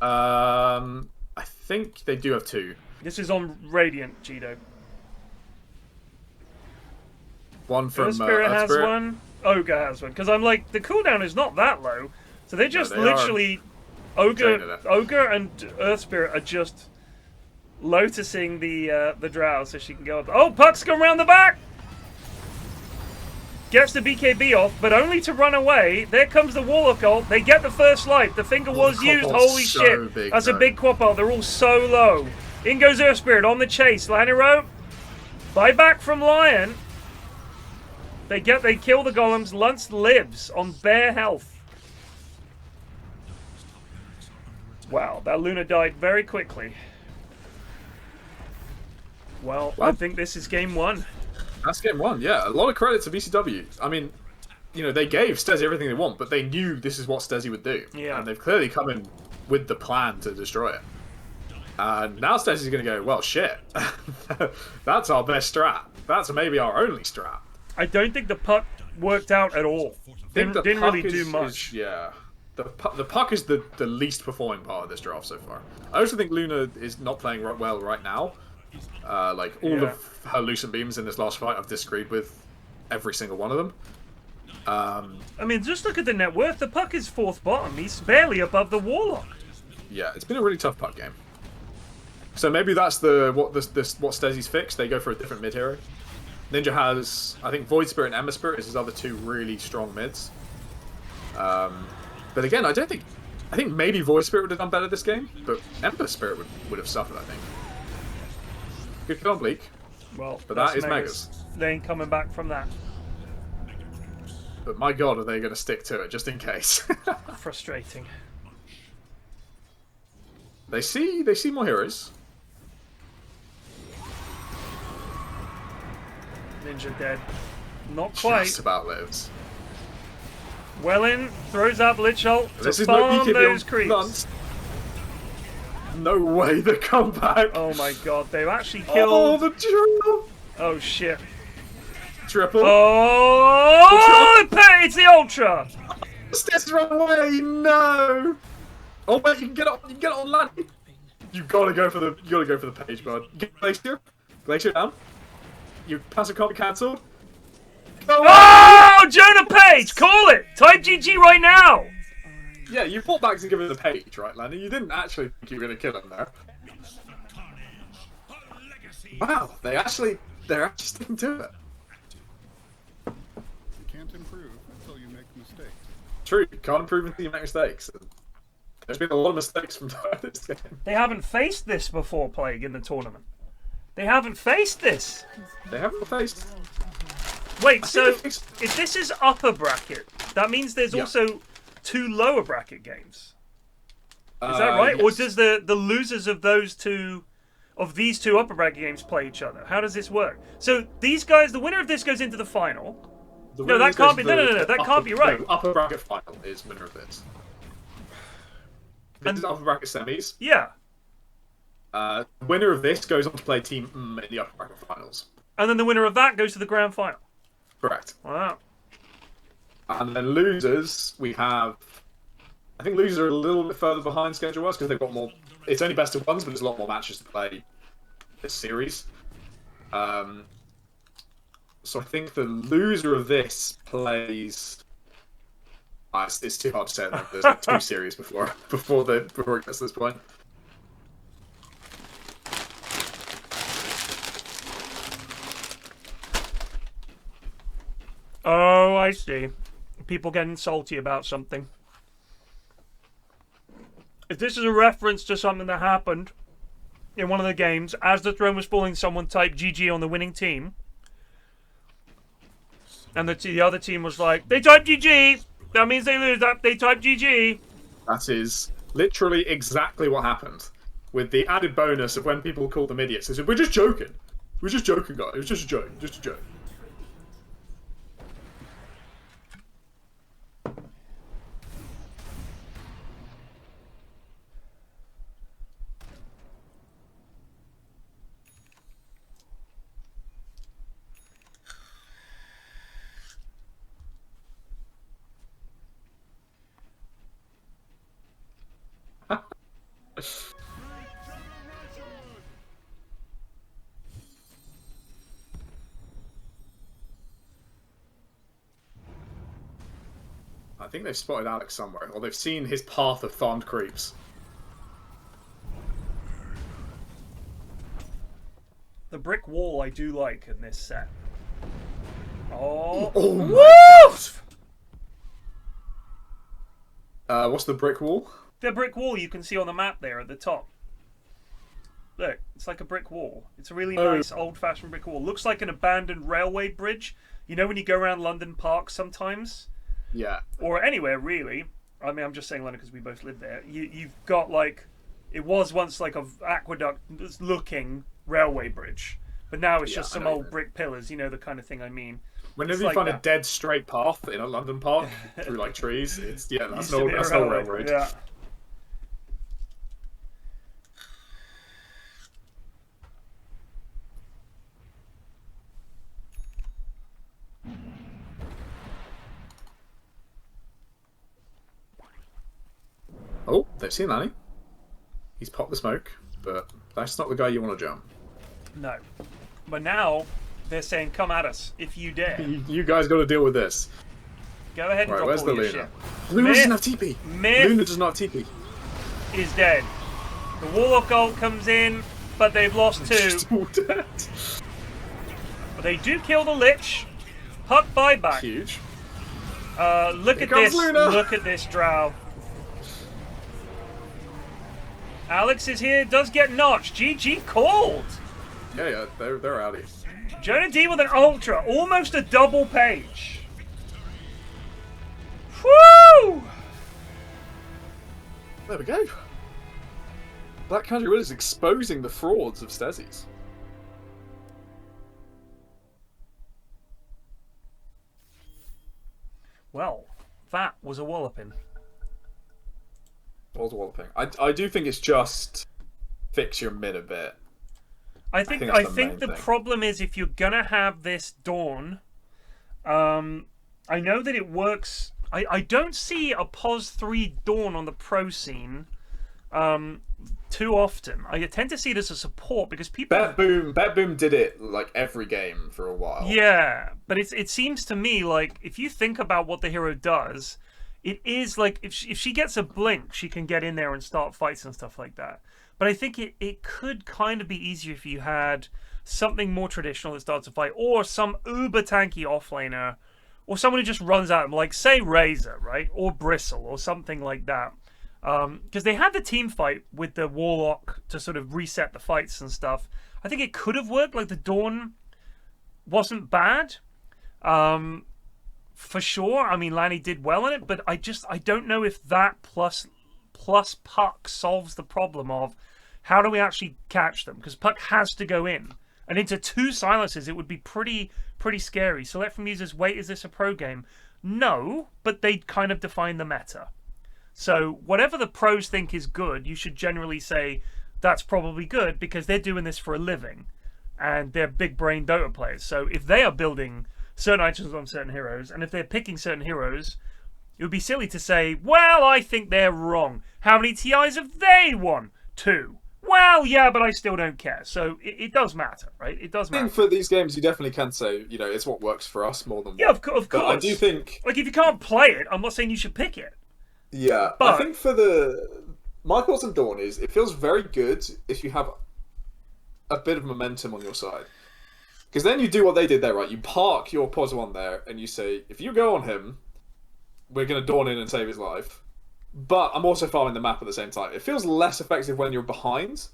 I think they do have 2. This is on Radiant, GDoe. One from Spirit has one. Ogre has one. Because I'm like, the cooldown is not that low. So they just literally... Ogre and Earth Spirit are just lotusing the Drow so she can go up. Oh, Puck's going around the back! Gets the BKB off, but only to run away. There comes the Warlock ult. They get the first life. The Finger was used. Holy shit. That's a big Quap ult. They're all so low. In goes Earth Spirit on the chase. Lanyro. Buyback from Lion. They kill the golems. Lunst lives on bare health. Wow, that Luna died very quickly. Well, I think this is game 1. That's game 1, yeah. A lot of credit to BCW. I mean, you know, they gave Stesi everything they want, but they knew this is what Stesi would do. Yeah. And they've clearly come in with the plan to destroy it. And now Stesi's going to go, well, shit. That's our best strat. That's maybe our only strat. I don't think the puck worked out at all. Didn't really do much. Yeah. The puck is the least performing part of this draft so far. I also think Luna is not playing well right now. Like, all of her Lucent Beams in this last fight, I've disagreed with every single one of them. I mean, just look at the net worth. The puck is 4th bottom. He's barely above the Warlock. Yeah, it's been a really tough puck game. So maybe that's what Stesi's fixed. They go for a different mid hero. Ninja has, I think, Void Spirit and Ember Spirit as his other 2 really strong mids. But again, I think maybe Void Spirit would have done better this game, but Ember Spirit would have suffered, I think. Good kill on Bleak. Well, but that is Megas. They ain't coming back from that. But my god, are they going to stick to it, just in case. Frustrating. They see more heroes. Ninja dead. Not quite. Just about lives. Wellyn throws up Lich Ult to farm those creeps. Lunst. No way the comeback. Oh my god, they've actually killed... Oh, the triple. Oh shit. Triple. Oh, it's the Ultra. Stesi run away. No. Oh wait, you can get it on land. You gotta go for the page, bud. Get Glacier down. Your passive can't be cancelled. Oh, Jonah Page, call it. Type GG right now. Yeah, you fought back and give it the page, right, Lanny? You didn't actually think you were gonna kill him there. Wow, they're actually sticking to it. You can't improve until you make mistakes. True, you can't improve until you make mistakes. There's been a lot of mistakes from this game. They haven't faced this before, Plague, in the tournament. They haven't faced this. They haven't faced. Wait, so if this is upper bracket, that means there's also 2 lower bracket games. Is that right? Yes. Or does the losers of these two upper bracket games play each other? How does this work? So these guys, the winner of this goes into the final. No, that can't be. No, that can't be right. No, upper bracket final is winner of this. This is upper bracket semis. Yeah. Winner of this goes on to play Team in the upper bracket finals. And then the winner of that goes to the grand final. Correct. Wow. And then losers, we have... I think losers are a little bit further behind schedule-wise because they've got more... It's only best of ones, but there's a lot more matches to play this series. So I think the loser of this plays... it's too hard to say. There's like 2 series before it gets to this point. Oh, I see. People getting salty about something. If this is a reference to something that happened in one of the games, as the throne was falling, someone typed GG on the winning team. And the other team was like, they typed GG! That means they lose. They typed GG! That is literally exactly what happened. With the added bonus of when people called them idiots. They said, we're just joking. We're just joking, guys. It was just a joke. Just a joke. I think they've spotted Alex somewhere, or they've seen his path of farmed creeps. The brick wall I do like in this set. Oh, Woof! What's the brick wall? The brick wall you can see on the map there at the top. Look, it's like a brick wall. It's a really nice old-fashioned brick wall. Looks like an abandoned railway bridge. You know when you go around London Park sometimes? Yeah. Or anywhere, really. I mean, I'm just saying London because we both lived there. You've got like, it was once like a aqueduct-looking railway bridge, but now it's just some old brick pillars. You know the kind of thing I mean. Whenever you find a dead straight path in a London park through like trees, it's that's no railroad. Yeah. Oh, they've seen Lanny. He's popped the smoke, but that's not the guy you want to jump. No. But now they're saying, come at us if you dare. You guys got to deal with this. Go ahead and drop where's all the your Luna? shit. Luna doesn't have TP. Mith Luna does not TP. is dead. The Warlock ult comes in, but they've lost 2. Dead. But they do kill the Lich. Puck buyback. Huge. Look at this. Luna. Look at this drow. Alex is here, does get notched. GG called. Yeah, they're out here. JonahD with an ultra, almost a double page. Woo! There we go. Black Country Wood is exposing the frauds of Stesi's. Well, that was a walloping. What was walloping? I do think it's just fix your mid a bit. I think the problem is if you're gonna have this Dawn, I know that it works. I don't see a POS 3 Dawn on the pro scene too often. I tend to see it as a support because people. Bet Boom did it like every game for a while. Yeah, but it seems to me like if you think about what the hero does, it is like if she gets a blink, she can get in there and start fights and stuff like that. But I think it could kind of be easier if you had something more traditional that starts a fight, or some uber tanky offlaner, or someone who just runs at them, like say Razor, right, or Bristle, or something like that. Because they had the team fight with the Warlock to sort of reset the fights and stuff. I think it could have worked. Like the Dawn wasn't bad, for sure. I mean, Lanny did well in it, but I don't know if that plus Puck solves the problem of how do we actually catch them? Because Puck has to go in, and into 2 silences, it would be pretty scary. Select from users, wait, is this a pro game? No, but they kind of define the meta. So whatever the pros think is good, you should generally say that's probably good because they're doing this for a living, and they're big brain Dota players. So if they are building certain items on certain heroes, and if they're picking certain heroes, it would be silly to say, well, I think they're wrong. How many TIs have they won? 2. Well, yeah, but I still don't care. So it does matter, right? It does matter. I think for these games, you definitely can say, it's what works for us more than of course. But I do think, like, if you can't play it, I'm not saying you should pick it. Yeah, but I think for my thoughts on Dawn is it feels very good if you have a bit of momentum on your side. Because then you do what they did there, right? You park your POS 1 there, and you say, if you go on him, we're going to Dawn in and save his life. But I'm also farming the map at the same time. It feels less effective when you're behind.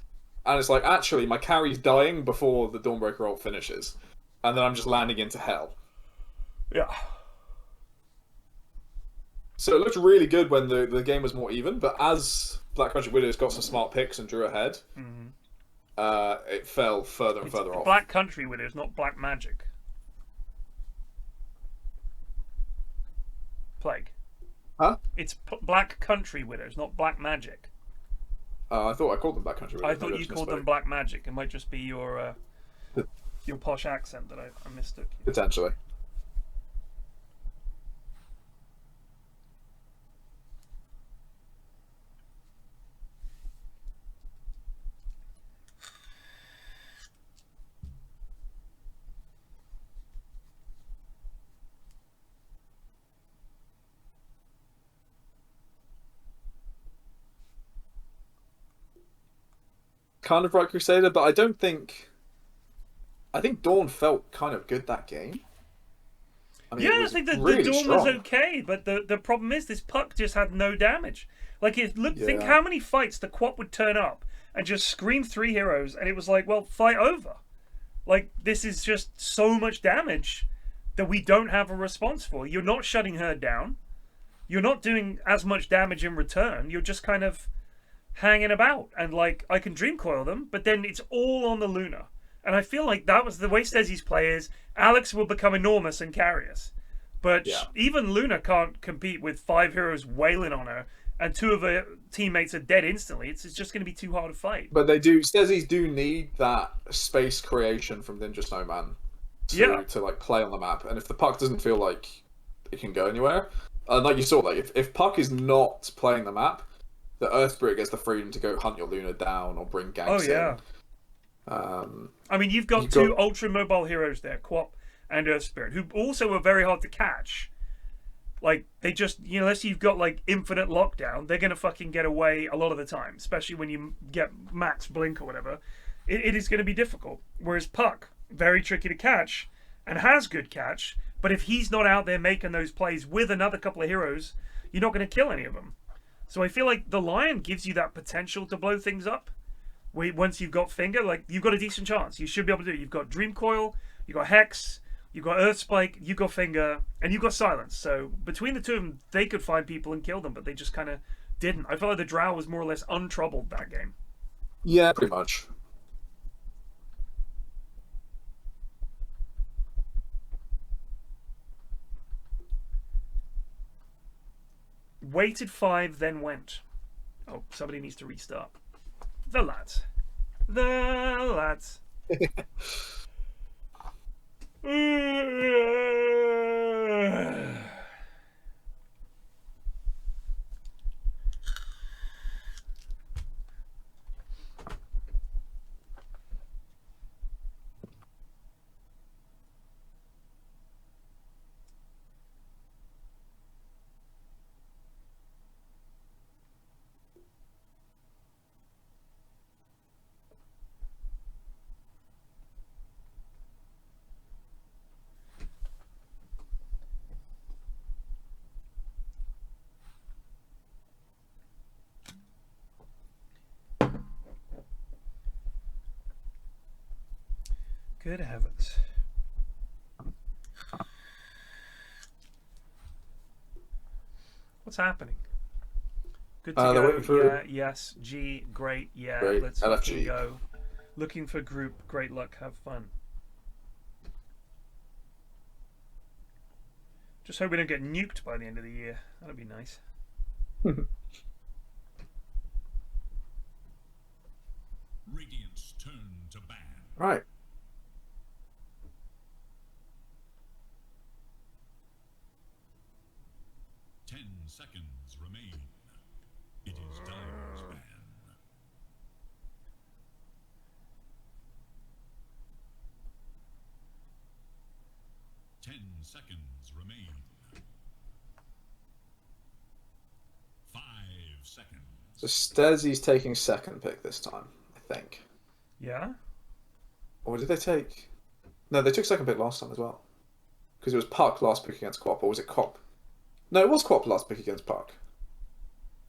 And it's like, actually, my carry's dying before the Dawnbreaker ult finishes. And then I'm just landing into hell. Yeah. So it looked really good when the game was more even. But as Black Country Widows got some smart picks and drew ahead, it fell further and further off. Black Country Widows, not Black Magic. Plague. Huh? It's Black Country Widows, not Black Magic. I thought I called them Black Country Widows. I thought you called them Black Magic. It might just be your posh accent that I mistook. Potentially. Kind of right Crusader, but I don't think... I think Dawn felt kind of good that game. I mean, I think the Dawn was okay, but the problem is this Puck just had no damage. Like, think how many fights the Quap would turn up and just scream 3 heroes, and it was like, well, fight over. Like, this is just so much damage that we don't have a response for. You're not shutting her down. you're not doing as much damage in return. You're just kind of hanging about, and like I can dream coil them, but then it's all on the Luna. And I feel like that was the way Stesi's play is. Alex will become enormous and carry us, but even Luna can't compete with 5 heroes wailing on her, and 2 of her teammates are dead instantly. It's just going to be too hard to fight. But Stesis do need that space creation from ninjasnowman to like play on the map. And if the puck doesn't feel like it can go anywhere, like you saw, like if puck is not playing the map, the Earth Spirit gets the freedom to go hunt your Luna down or bring ganks in. I mean, you've got 2 ultra mobile heroes there, Quap and Earth Spirit, who also are very hard to catch. Like, they just, unless you've got, like, infinite lockdown, they're going to fucking get away a lot of the time, especially when you get max blink or whatever. It is going to be difficult. Whereas Puck, very tricky to catch, and has good catch, but if he's not out there making those plays with another couple of heroes, you're not going to kill any of them. So I feel like the Lion gives you that potential to blow things up. Once you've got Finger, like, you've got a decent chance. You should be able to do it. You've got Dream Coil, you've got Hex, you've got Earth Spike, you've got Finger, and you've got Silence. So between the 2 of them, they could find people and kill them, but they just kind of didn't. I felt like the Drow was more or less untroubled that game. Yeah, pretty much. Waited 5, then went. Oh, somebody needs to restart. The lads. The lads. Good heavens. What's happening? Good to go. Yeah, yes. G, great. Yeah, great. Let's fucking go. Looking for group. Great luck. Have fun. Just hope we don't get nuked by the end of the year. That'd be nice. Radiant's turn to ban. Right. Seconds remain. It is Dire's ban. 10 seconds remain. 5 seconds. So Stesi's taking 2nd pick this time, I think. Yeah? Or did they take... No, they took 2nd pick last time as well. Because it was Puck last pick against Quap, or was it Quap? No, it was Quap last pick against Puck.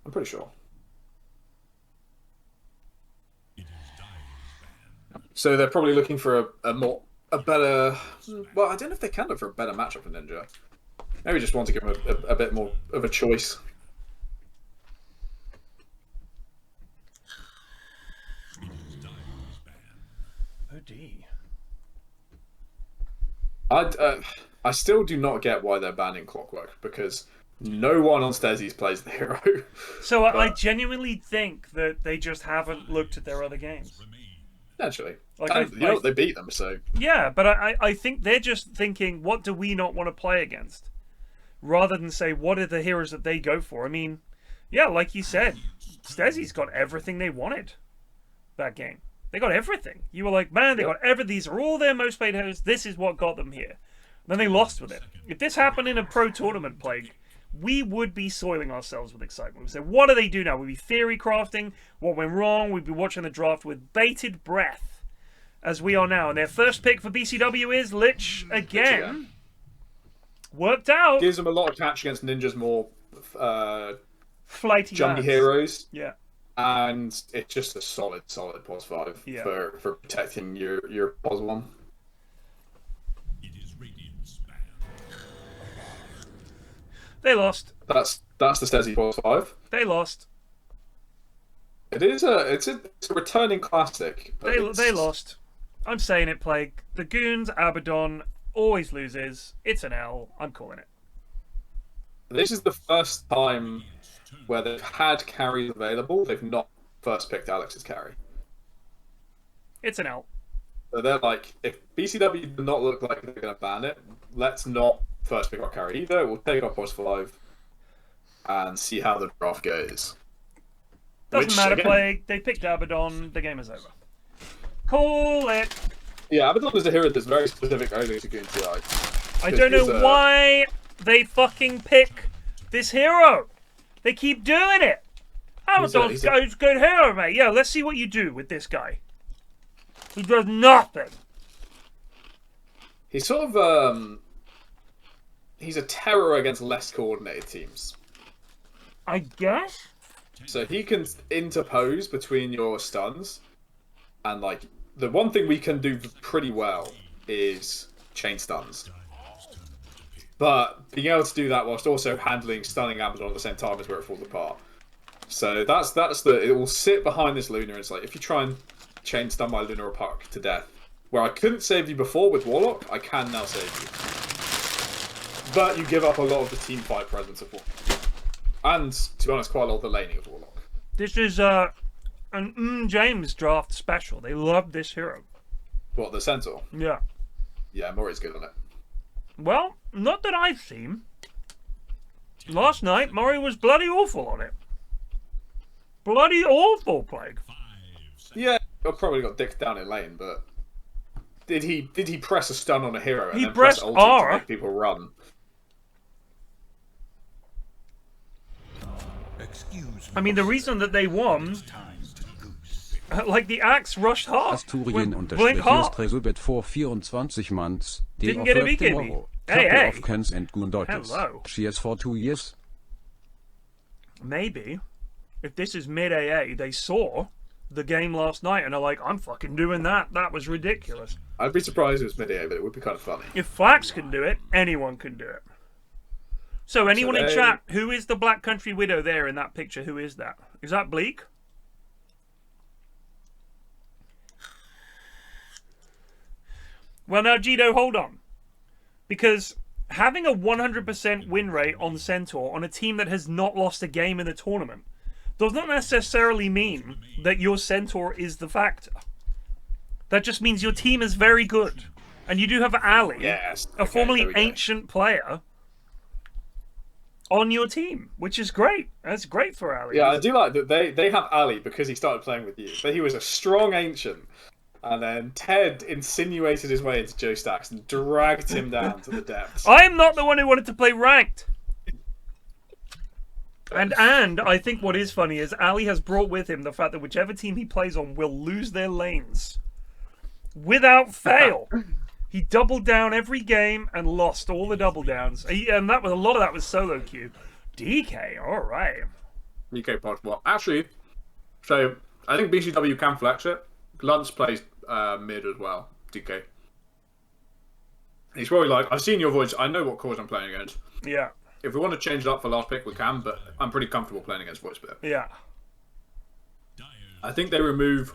I'm pretty sure. So they're probably looking for a better... Well, I don't know if they can look for a better matchup for Ninja. Maybe just want to give him a bit more of a choice. OD. I still do not get why they're banning Clockwork, because no one on Stesi's plays the hero. So I genuinely think that they just haven't looked at their other games. Naturally. Like they beat them, so... Yeah, but I think they're just thinking, what do we not want to play against? Rather than say, what are the heroes that they go for? I mean, yeah, like you said, Stesi's got everything they wanted that game. They got everything. You were like, man, they got everything. These are all their most played heroes. This is what got them here. Then they lost with it. If this happened in a pro tournament, Plague, we would be soiling ourselves with excitement. We'd say, what do they do now? We'd be theory crafting what went wrong. We'd be watching the draft with bated breath, as we are now. And their first pick for BCW is Lich again. Worked out. Gives them a lot of catch against Ninja's more flighty jumpy heroes. Yeah. And it's just a solid pos 5 for protecting your pos 1. They lost. That's the Stesi 4-5. They lost. It's a returning classic. But They lost. I'm saying it, Plague. The Goons, Abaddon, always loses. It's an L. I'm calling it. This is the first time where they've had carries available. They've not first picked Alex's carry. It's an L. So they're like, if BCW do not look like they're going to ban it, let's not first pick our carry either. We'll take our +5 and see how the draft goes. Doesn't Which, matter, again, Plague. They picked Abaddon. The game is over. Call it. Yeah, Abaddon is a hero that's very specific only to GTI. I don't know why they fucking pick this hero. They keep doing it. Abaddon's a good hero, mate. Yeah, let's see what you do with this guy. He does nothing. He's sort of he's a terror against less coordinated teams. I guess. So he can interpose between your stuns, and like the one thing we can do pretty well is chain stuns. But being able to do that whilst also handling stunning Abaddon at the same time is where it falls apart. So that's it will sit behind this Luna. It's like if you try and chain stun my Luna or Puck to death, where I couldn't save you before with Warlock, I can now save you. But you give up a lot of the team fight presence of Warlock. And, to be honest, quite a lot of the laning of Warlock. This is an James draft special. They love this hero. What, the Centaur? Yeah. Yeah, Murray's good on it. Well, not that I've seen. Last night, Murray was bloody awful on it. Bloody awful, Plague. Yeah, I probably got dicked down in lane, but did he press a stun on a hero and He then press pressed ulti R. to make people run? Excuse me. I mean, the reason that they won, Time to goose. like the Axe rushed hard. Asturian Blink hard. Stresobet for 24 months. Didn't get a offered BKB. tomorrow. Hey, Couple hey. of cans and Goondaughters. Hello. Cheers for 2 years. Maybe, if this is mid-AA, they saw the game last night and are like, I'm fucking doing that. That was ridiculous. I'd be surprised if it was mid-air, but it would be kind of funny. If Flax can do it, anyone can do it. So anyone in chat, who is the Black Country Widow there in that picture? Who is that? Is that Bleak? Well, now, GDoe, hold on. Because having a 100% win rate on Centaur on a team that has not lost a game in the tournament does not necessarily mean that your Centaur is the factor. That just means your team is very good. And you do have Ali, Yes. a Okay, formerly there we go. ancient player, on your team, which is great. That's great for Ali. Yeah, I do like that they have Ali because he started playing with you. But he was a strong ancient. And then Ted insinuated his way into Joe Stacks and dragged him down to the depths. I am not the one who wanted to play ranked. And I think what is funny is Ali has brought with him the fact that whichever team he plays on will lose their lanes. Without fail. He doubled down every game and lost all the double downs. And that was a lot of that was solo queue. DK, alright. UK pod. Well, actually, so I think BCW can flex it. Lunst plays mid as well. DK. He's probably like, I've seen your voice. I know what cause I'm playing against. Yeah. If we want to change it up for last pick, we can. But I'm pretty comfortable playing against voice player. Yeah. I think they remove.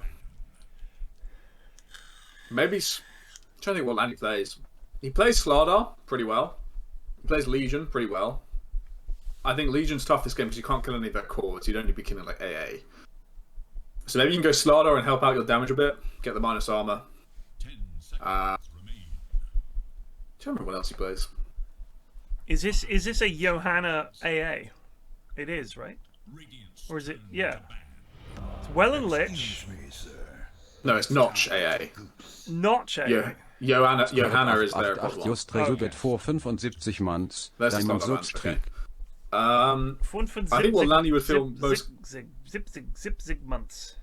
Maybe. I'm trying to think what Lanny plays. He plays Slardar pretty well. He plays Legion pretty well. I think Legion's tough this game because you can't kill any of their cores. You'd only be killing like AA. So maybe you can go Slardar and help out your damage a bit. Get the minus armor. I don't remember what else he plays. Is this a Johanna AA? It is, right? Or is it? Yeah. It's Wellyn Lich. No, it's Notch AA. Notch AA. Johanna is their 8 bot Just Stresobet for 75 months. That's Diamond not bad, Substreak. I think what Lanny would feel most. Zip months.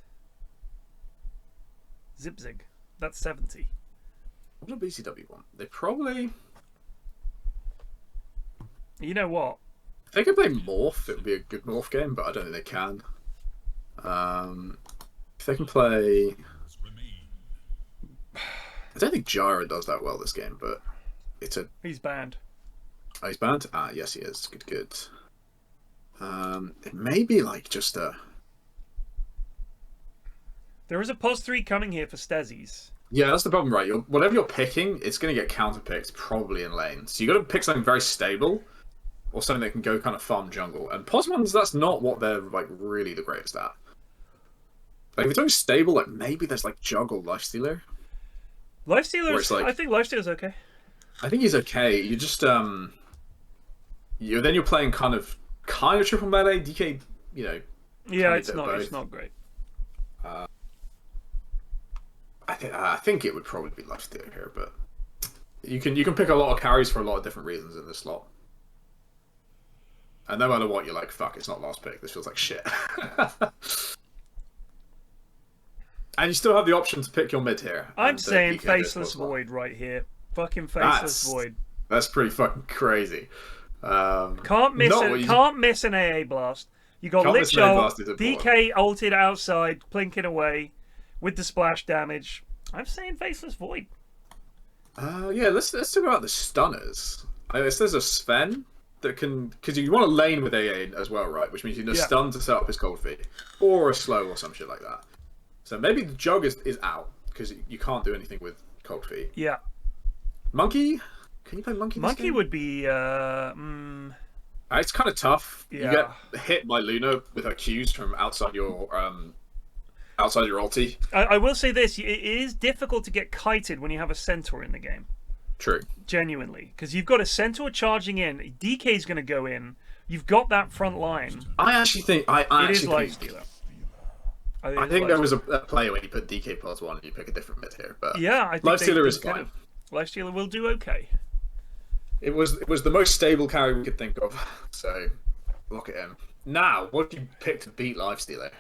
Zip. That's 70. What do BCW want? They probably. You know what? If they could play Morph, it would be a good Morph game, but I don't think they can. If they can play. I don't think Jara does that well this game, but it's a. He's banned. Oh, he's banned? Ah, yes, he is. Good, good. It may be like just a... There is a +3 coming here for Stesi's. Yeah, that's the problem, right? Whatever you're picking, it's going to get counterpicked probably in lane. So you got to pick something very stable, or something that can go kind of farm jungle. And Posmons, that's not what they're like really the greatest at. Like if it's something stable, like maybe there's like Juggle Lifestealer. Lifestealer's, like, I think Lifestealer's okay. I think he's okay. You just then you're playing kind of triple melee. DK, you know. Yeah, it's not great. I think it would probably be Lifestealer here, but you can pick a lot of carries for a lot of different reasons in this slot. And no matter what, you're like, fuck, it's not last pick. This feels like shit. And you still have the option to pick your mid here. I'm saying Faceless Void right here. Fucking Faceless Void. That's pretty fucking crazy. Can't miss an AA blast. You got Lich Ult, DK ulted outside, plinking away with the splash damage. I'm saying Faceless Void. Yeah, let's talk about the stunners. There's a Sven that can, because you want to lane with AA as well, right? Which means you need a stun to set up his cold feet, or a slow or some shit like that. So maybe the jug is out because you can't do anything with cold feet. Yeah. Monkey, can you play Monkey? Monkey would be. It's kind of tough. Yeah. You get hit by Luna with her Qs from outside your ulti. I will say this: it is difficult to get kited when you have a centaur in the game. True. Genuinely, because you've got a centaur charging in. DK's going to go in. You've got that front line. I actually think it is Lifestealer. I think there was a play where you put DK +1 and you pick a different mid here, but yeah, I think Lifestealer is fine. Lifestealer will do okay. It was the most stable carry we could think of, so lock it in. Now, what do you pick to beat Lifestealer?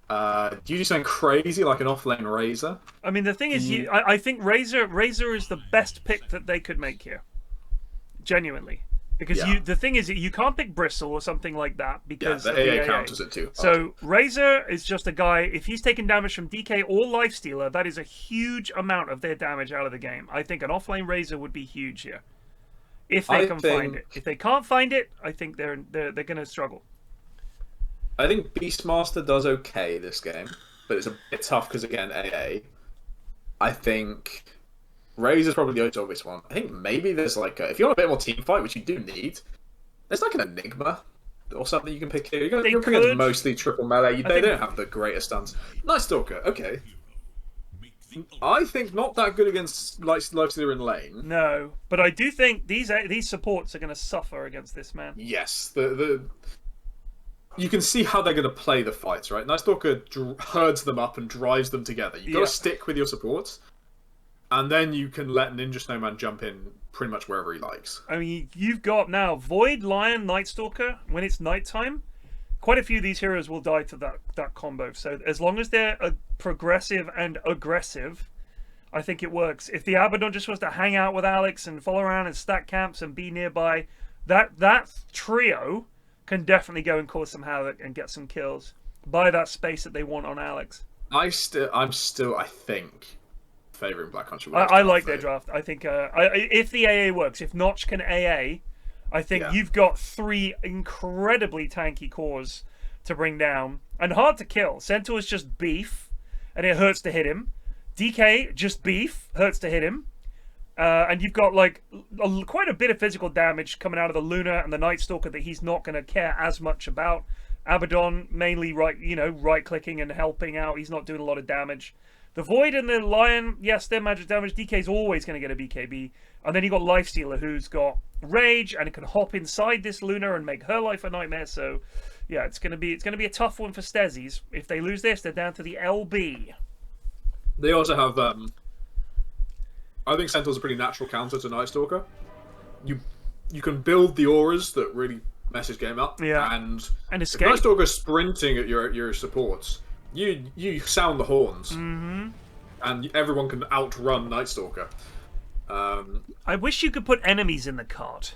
Do you do something crazy like an offlane Razor? I mean, the thing is, I think Razor is the best pick that they could make here. Genuinely. Because the thing is, you can't pick Bristle or something like that because the AA counters it too hard. So Razor is just a guy. If he's taking damage from DK or Lifestealer, that is a huge amount of their damage out of the game. I think an offlane Razor would be huge here, if they can find it. If they can't find it, I think they're going to struggle. I think Beastmaster does okay this game, but it's a bit tough because again AA. I think Razor's probably the most obvious one. I think maybe there's like if you want a bit more team fight, which you do need, there's like an Enigma or something you can pick here. You're picking mostly triple melee. They don't have the greatest stuns. Nice Stalker, okay. I think not that good against Lifestealer in lane. No, but I do think these supports are going to suffer against this man. Yes, you can see how they're going to play the fights, right? Nice Stalker herds them up and drives them together. You've got to stick with your supports. And then you can let Ninja Snowman jump in pretty much wherever he likes. I mean, you've got now Void, Lion, Night Stalker. When it's nighttime, quite a few of these heroes will die to that combo. So as long as they're progressive and aggressive, I think it works. If the Abaddon just wants to hang out with Alex and follow around and stack camps and be nearby, that trio can definitely go and cause some havoc and get some kills. Buy that space that they want on Alex. I'm still, I think, favouring Black Country. I like their draft. I think if the AA works, if Notch can AA, I think you've got 3 incredibly tanky cores to bring down and hard to kill. Centaur's just beef, and it hurts to hit him. DK just beef, hurts to hit him, and you've got like quite a bit of physical damage coming out of the Luna and the Night Stalker that he's not going to care as much about. Abaddon mainly right clicking and helping out. He's not doing a lot of damage. The Void and the Lion, yes, they're magic damage. DK's always going to get a BKB. And then you got Lifestealer, who's got Rage and it can hop inside this Luna and make her life a nightmare. So, yeah, it's going to be a tough one for Stesi's. If they lose this, they're down to the LB. They also have I think Centaur's a pretty natural counter to Night Stalker. You can build the auras that really mess his game up. Yeah. And escape. If Night Stalker's sprinting at your supports, you sound the horns, and everyone can outrun Night Stalker. I wish you could put enemies in the cart.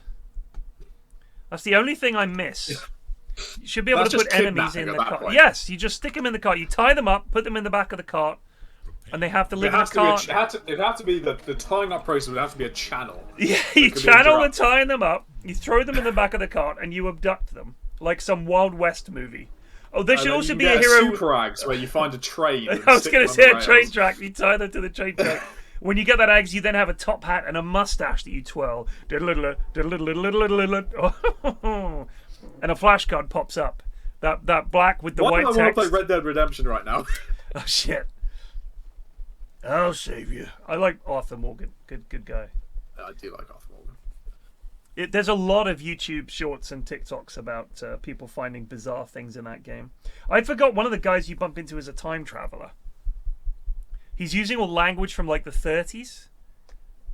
That's the only thing I miss. You should be able to put enemies in the cart. Point. Yes, you just stick them in the cart. You tie them up, put them in the back of the cart, and they have to live in the cart. It'd have to be the tying up process would have to be a channel. Yeah, you channel and tying them up, You throw them in the back of the cart and you abduct them, like some Wild West movie. Oh, there should also be a hero. Super Ags where you find a train. I was going to say a train track. You tie them to the train track. When you get that Ags, you then have a top hat and a mustache that you twirl. And a flashcard pops up. That black with the white text. I want to play Red Dead Redemption right now. Oh shit! I'll save you. I like Arthur Morgan. Good guy. I do like Arthur Morgan. There's a lot of YouTube shorts and TikToks about people finding bizarre things in that game. I forgot one of the guys you bump into is a time traveler. He's using all language from like the 30s.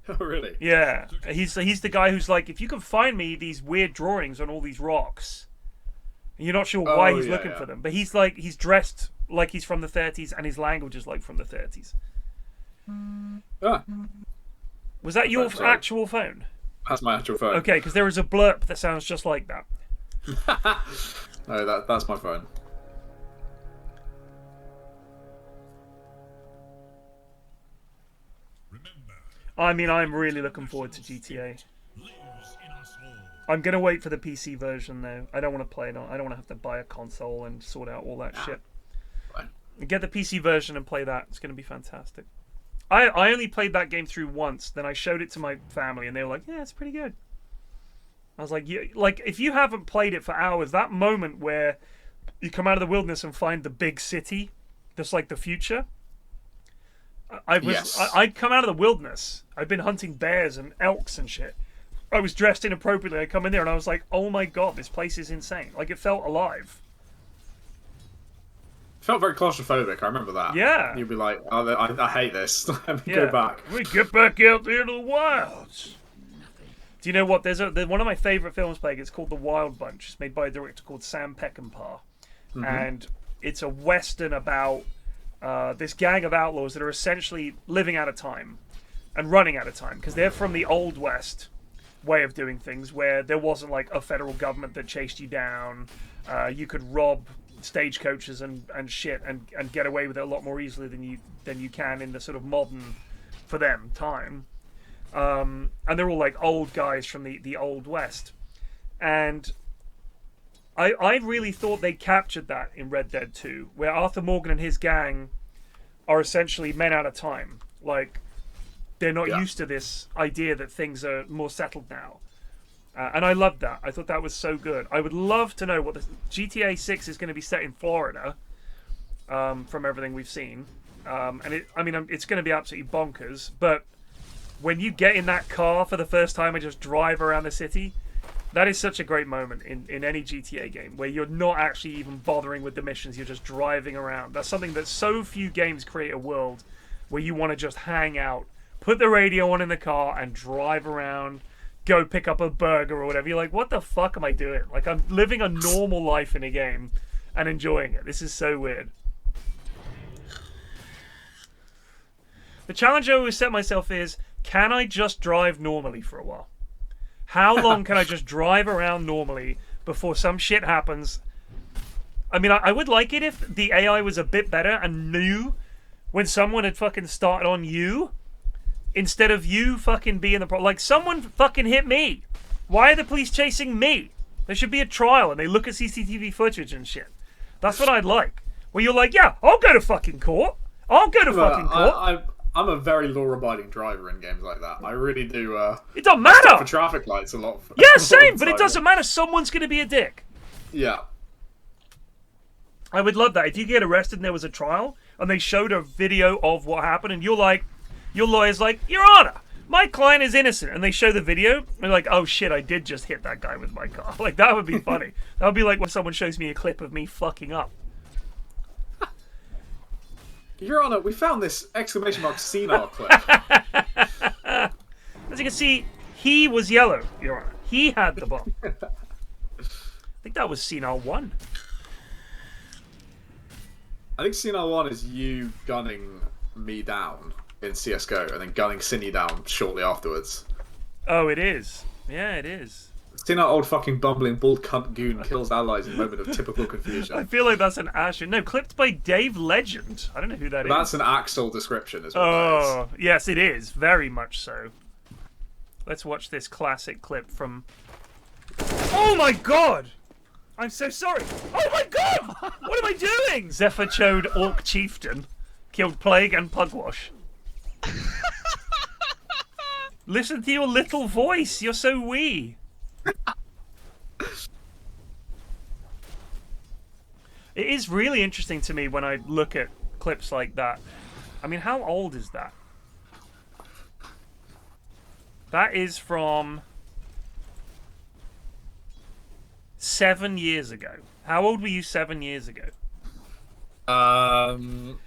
Oh, really? Yeah. He's the guy who's like, if you can find me these weird drawings on all these rocks, and you're not sure why he's looking for them, but he's dressed like he's from the 30s, and his language is like from the 30s. Ah. Was that your actual phone? That's my actual phone. Okay, because there is a blurb that sounds just like that. No, that's my phone. I mean, I'm really looking forward to GTA. I'm going to wait for the PC version, though. I don't want to play it on... I don't want to have to buy a console and sort out all that shit. Fine. Get the PC version and play that. It's going to be fantastic. I only played that game through once. Then I showed it to my family, and they were like, yeah, it's pretty good. I was like, yeah, like, if you haven't played it for hours, that moment where you come out of the wilderness and find the big city, that's like the future... I'd come out of the wilderness. I'd been hunting bears and elks and shit. I was dressed inappropriately. I come in there and I was like, oh my god, this place is insane. Like, it felt alive. Felt very claustrophobic, I remember that. Yeah. You'd be like, oh, I hate this. Let me go back. We get back out there to the wilds. Do you know what? There's one of my favourite films playing. It's called The Wild Bunch. It's made by a director called Sam Peckinpah. Mm-hmm. And it's a western about this gang of outlaws that are essentially living out of time and running out of time because they're from the Old West way of doing things where there wasn't like a federal government that chased you down. You could rob stagecoaches and shit and get away with it a lot more easily than you can in the sort of modern, for them, time. And they're all like old guys from the Old West. And I really thought they captured that in Red Dead 2, where Arthur Morgan and his gang are essentially men out of time. Like, they're not used to this idea that things are more settled now. And I loved that. I thought that was so good. I would love to know what the GTA 6 is going to be set in Florida, from everything we've seen. It's going to be absolutely bonkers. But when you get in that car for the first time and just drive around the city, that is such a great moment in any GTA game where you're not actually even bothering with the missions. You're just driving around. That's something that so few games create a world where you want to just hang out, put the radio on in the car and drive around, go pick up a burger or whatever. You're like, what the fuck am I doing? Like, I'm living a normal life in a game and enjoying it. This is so weird. The challenge I always set myself is, can I just drive normally for a while? How long can I just drive around normally before some shit happens? I mean, I would like it if the AI was a bit better and knew when someone had fucking started on you instead of you fucking being the problem. Like, someone fucking hit me. Why are the police chasing me? There should be a trial and they look at CCTV footage and shit. That's what I'd like. Where you're like, yeah, I'll go to fucking court. I'll go to fucking court. I'm a very law-abiding driver in games like that. I really do. It doesn't matter. For traffic lights a lot. Yeah, same. But it doesn't matter. Someone's going to be a dick. Yeah. I would love that if you get arrested and there was a trial and they showed a video of what happened and you're like, your lawyer's like, Your Honor, my client is innocent, and they show the video and they're like, oh shit, I did just hit that guy with my car. Like, that would be funny. That would be like when someone shows me a clip of me fucking up. Your Honor, we found this !senile clip. As you can see, he was yellow, Your Honor. He had the bomb. I think that was Senile 1. I think Senile 1 is you gunning me down in CSGO and then gunning Cindy down shortly afterwards. Oh, it is. Yeah, it is. Senile old fucking bumbling bald cunt goon kills allies in a moment of typical confusion. I feel like that's an Asher. No, clipped by Dave Legend. I don't know who that is. That's an Axel description as well. Oh, yes, it is. Very much so. Let's watch this classic clip from Oh my god! I'm so sorry. Oh my god! What am I doing? Zephyr Chode Orc Chieftain killed Plague and Pugwash. Listen to your little voice. You're so wee. It is really interesting to me when I look at clips like that. I mean, how old is that? That is from 7 years ago. How old were you 7 years ago? I'm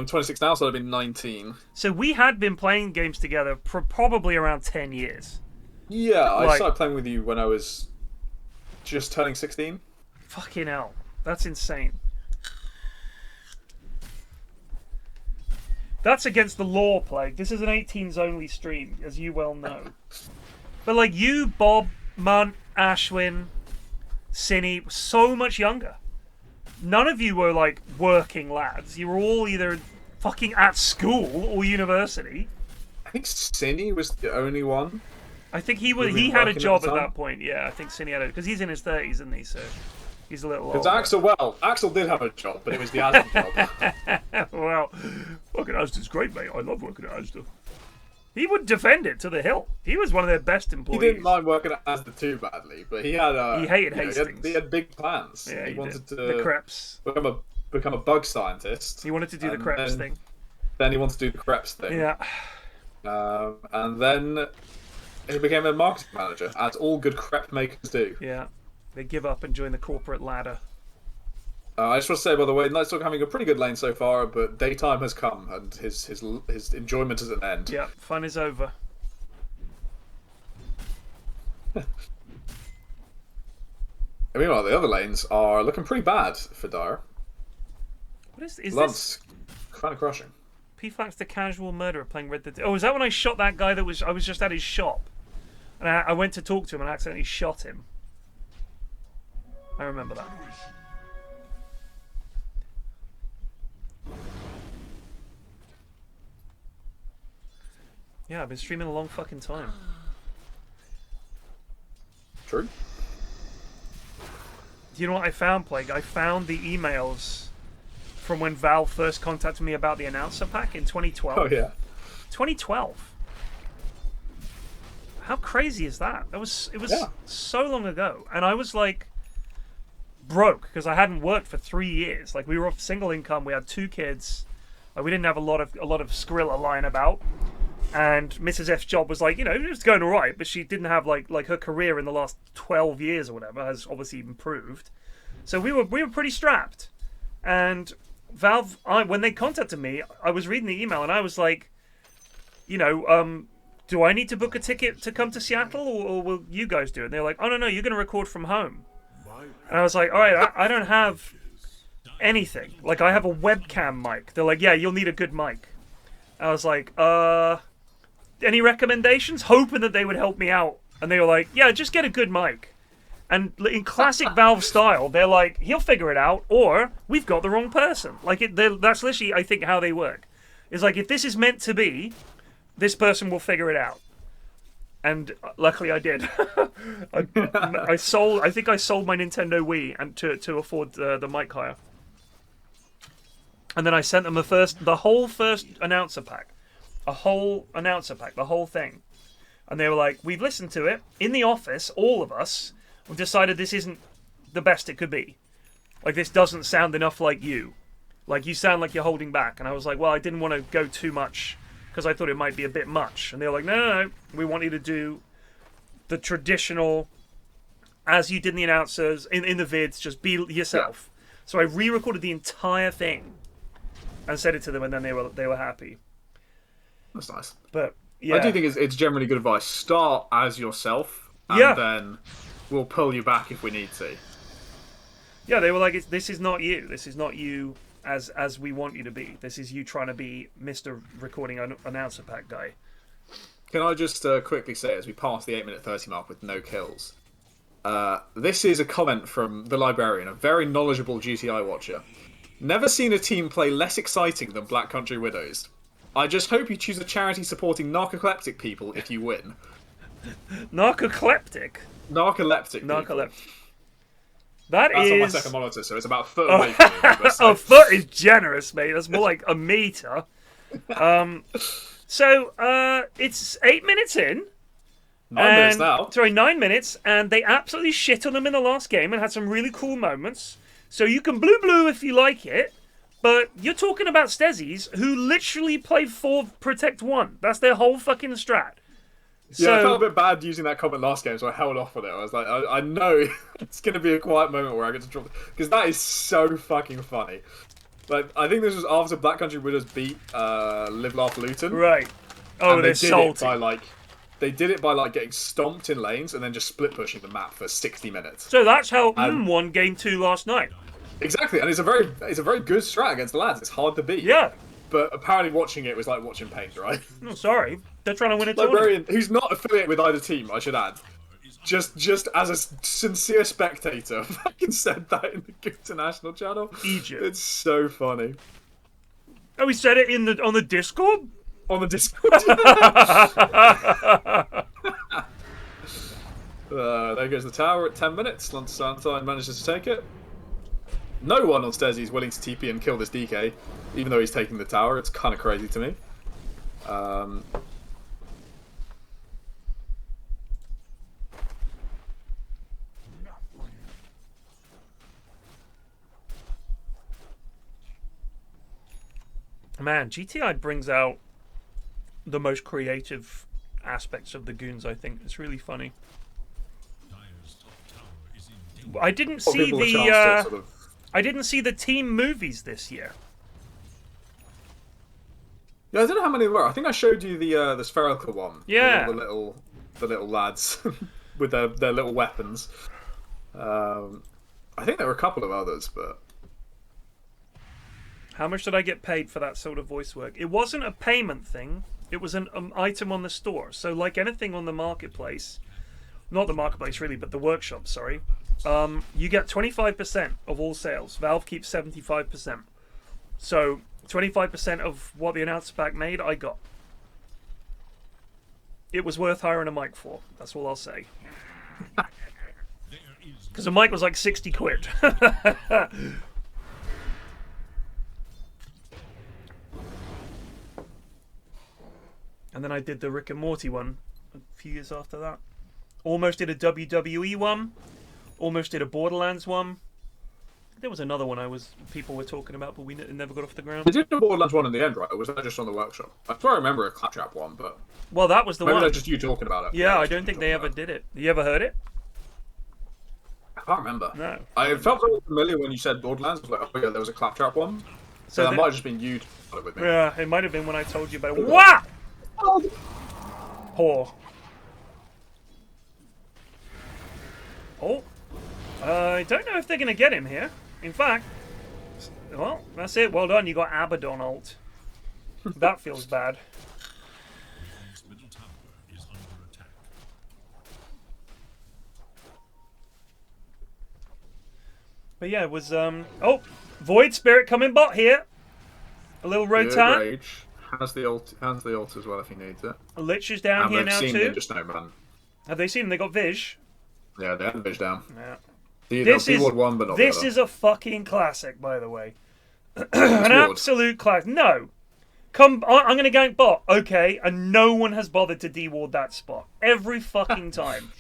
26 now, so I've been 19. So we had been playing games together for probably around 10 years. Yeah, I started playing with you when I was just turning 16. Fucking hell. That's insane. That's against the law, Plague. This is an 18s only stream, as you well know. But like you, Bob, Munt, Ashwin, Cinny, so much younger. None of you were like working lads. You were all either fucking at school or university. I think Cinny was the only one. I think he had a job at that point. Yeah, I think Cinny had it because he's in his 30s, isn't he? So he's a little older. Because Axel did have a job, but it was the Asda job. Well, working at Asda's great, mate. I love working at Asda. He would defend it to the hilt. He was one of their best employees. He didn't mind working at Asda too badly, but he had he hated Hastings. He had big plans. Yeah, he wanted to the Krebs. become a bug scientist. He wanted to do the Krebs thing. Then he wanted to do the Krebs thing. Yeah. And then he became a marketing manager, as all good crepe makers do. Yeah. They give up and join the corporate ladder. I just want to say, by the way, Nightstock having a pretty good lane so far, but daytime has come, and his enjoyment is at an end. Yeah, fun is over. Meanwhile, the other lanes are looking pretty bad for Dire. What is Lunst, kind of crushing. P-Flax the casual murderer playing Red Dead. Oh, was that when I shot that guy I was just at his shop? And I went to talk to him and I accidentally shot him. I remember that. Yeah, I've been streaming a long fucking time. True. Do you know what I found, Plague? I found the emails from when Valve first contacted me about the announcer pack in 2012. Oh, yeah. 2012. How crazy is that? It was so long ago. And I was like broke because I hadn't worked for 3 years. Like we were off single income, we had 2 kids. We didn't have a lot of Skrilla lying about. And Mrs. F's job was like, it was going all right, but she didn't have like her career in the last 12 years or whatever has obviously improved. So we were pretty strapped. And Valve, when they contacted me, I was reading the email and I was like, do I need to book a ticket to come to Seattle or will you guys do it? And they're like, oh no, you're going to record from home. And I was like, all right, I don't have anything. Like I have a webcam mic. They're like, yeah, you'll need a good mic. I was like, any recommendations? Hoping that they would help me out. And they were like, yeah, just get a good mic. And in classic Valve style, they're like, he'll figure it out, or we've got the wrong person. Like, that's literally, I think, how they work. It's like, if this is meant to be, this person will figure it out. And luckily I did. I think I sold my Nintendo Wii and to afford the mic hire. And then I sent them the whole first announcer pack. A whole announcer pack, the whole thing. And they were like, we've listened to it. In the office, all of us, we've decided this isn't the best it could be. Like, this doesn't sound enough like you. Like, you sound like you're holding back. And I was like, well, I didn't want to go too much because I thought it might be a bit much. And they were like, no, we want you to do the traditional, as you did in the announcers, in the vids, just be yourself. Yeah. So I re-recorded the entire thing and sent it to them, and then they were happy. That's nice. But yeah, I do think it's generally good advice. Start as yourself, and then we'll pull you back if we need to. Yeah, they were like, "This is not you. This is not you as we want you to be. This is you trying to be Mr. Recording Announcer Pack guy." Can I just quickly say, as we pass the 8-minute 30 mark with no kills, this is a comment from the librarian, a very knowledgeable GTI watcher. Never seen a team play less exciting than Black Country Widows. I just hope you choose a charity supporting narcoleptic people if you win. Narcoleptic. Narcoleptic. Narcoleptic. That's is... on my second monitor, so it's about a foot away from me. A foot is generous, mate. That's more like a meter. So, it's 8 minutes in. 9 minutes now. Sorry, 9 minutes, and they absolutely shit on them in the last game and had some really cool moments. So you can blue if you like it, but you're talking about Stesis who literally play 4 Protect 1. That's their whole fucking strat. Yeah, I felt a bit bad using that comment last game, so I held off on it. I was like, I know it's going to be a quiet moment where I get to drop... Because that is so fucking funny. Like, I think this was after Black Country Widows beat Live Laugh Luton. Right. Oh, and they're salty. They did it by like getting stomped in lanes and then just split pushing the map for 60 minutes. So that's how won game 2 last night. Exactly, and it's a very good strat against the lads. It's hard to beat. Yeah. But apparently watching it was like watching paint, right? No, sorry. They're trying to win a tournament. Librarian, who's not affiliated with either team, I should add. Just as a sincere spectator, fucking said that in the International channel. Egypt. It's so funny. Oh, he said it on the Discord? On the Discord. There goes the tower at 10 minutes. Valentine manages to take it. No one on Stesi is willing to TP and kill this DK, even though he's taking the tower. It's kind of crazy to me. Man, GTI brings out the most creative aspects of the goons, I think. It's really funny. I didn't see the I didn't see the team movies this year. Yeah, I don't know how many there were. I think I showed you the spherical one. Yeah. The little lads with their little weapons. I think there were a couple of others, but how much did I get paid for that sort of voice work? It wasn't a payment thing. It was an item on the store. So like anything on the marketplace, not the marketplace really, but the workshop, sorry. You get 25% of all sales. Valve keeps 75%. So 25% of what the announcer pack made, I got. It was worth hiring a mic for. That's all I'll say. Because the mic was like 60 quid. And then I did the Rick and Morty one a few years after that. Almost did a WWE one. Almost did a Borderlands one. There was another one people were talking about, but it never got off the ground. They did the Borderlands one in the end, right? Or was that just on the workshop? I swear I remember a Claptrap one, but well, that was the maybe one. That's just you talking about it. Yeah, I don't think they ever did it. You ever heard it? I can't remember. No. I felt very familiar when you said Borderlands. I was like, oh yeah, there was a Claptrap one. So that might have just been you with me. Yeah, it might have been when I told you about it. What? Poor. Oh. I don't know if they're going to get him here. In fact, well, that's it. Well done. You got Abaddon ult. That feels bad. But yeah, it was oh, Void Spirit coming bot here. A little rotan. Has the ult as well if he needs it. Lich is down and here now seen too. ninjasnowman. Have they seen him? They got Vish. Yeah, they had Vish down. Yeah. This is a fucking classic, by the way. An absolute classic. No. I'm going to gank bot. Okay, and no one has bothered to deward that spot. Every fucking time.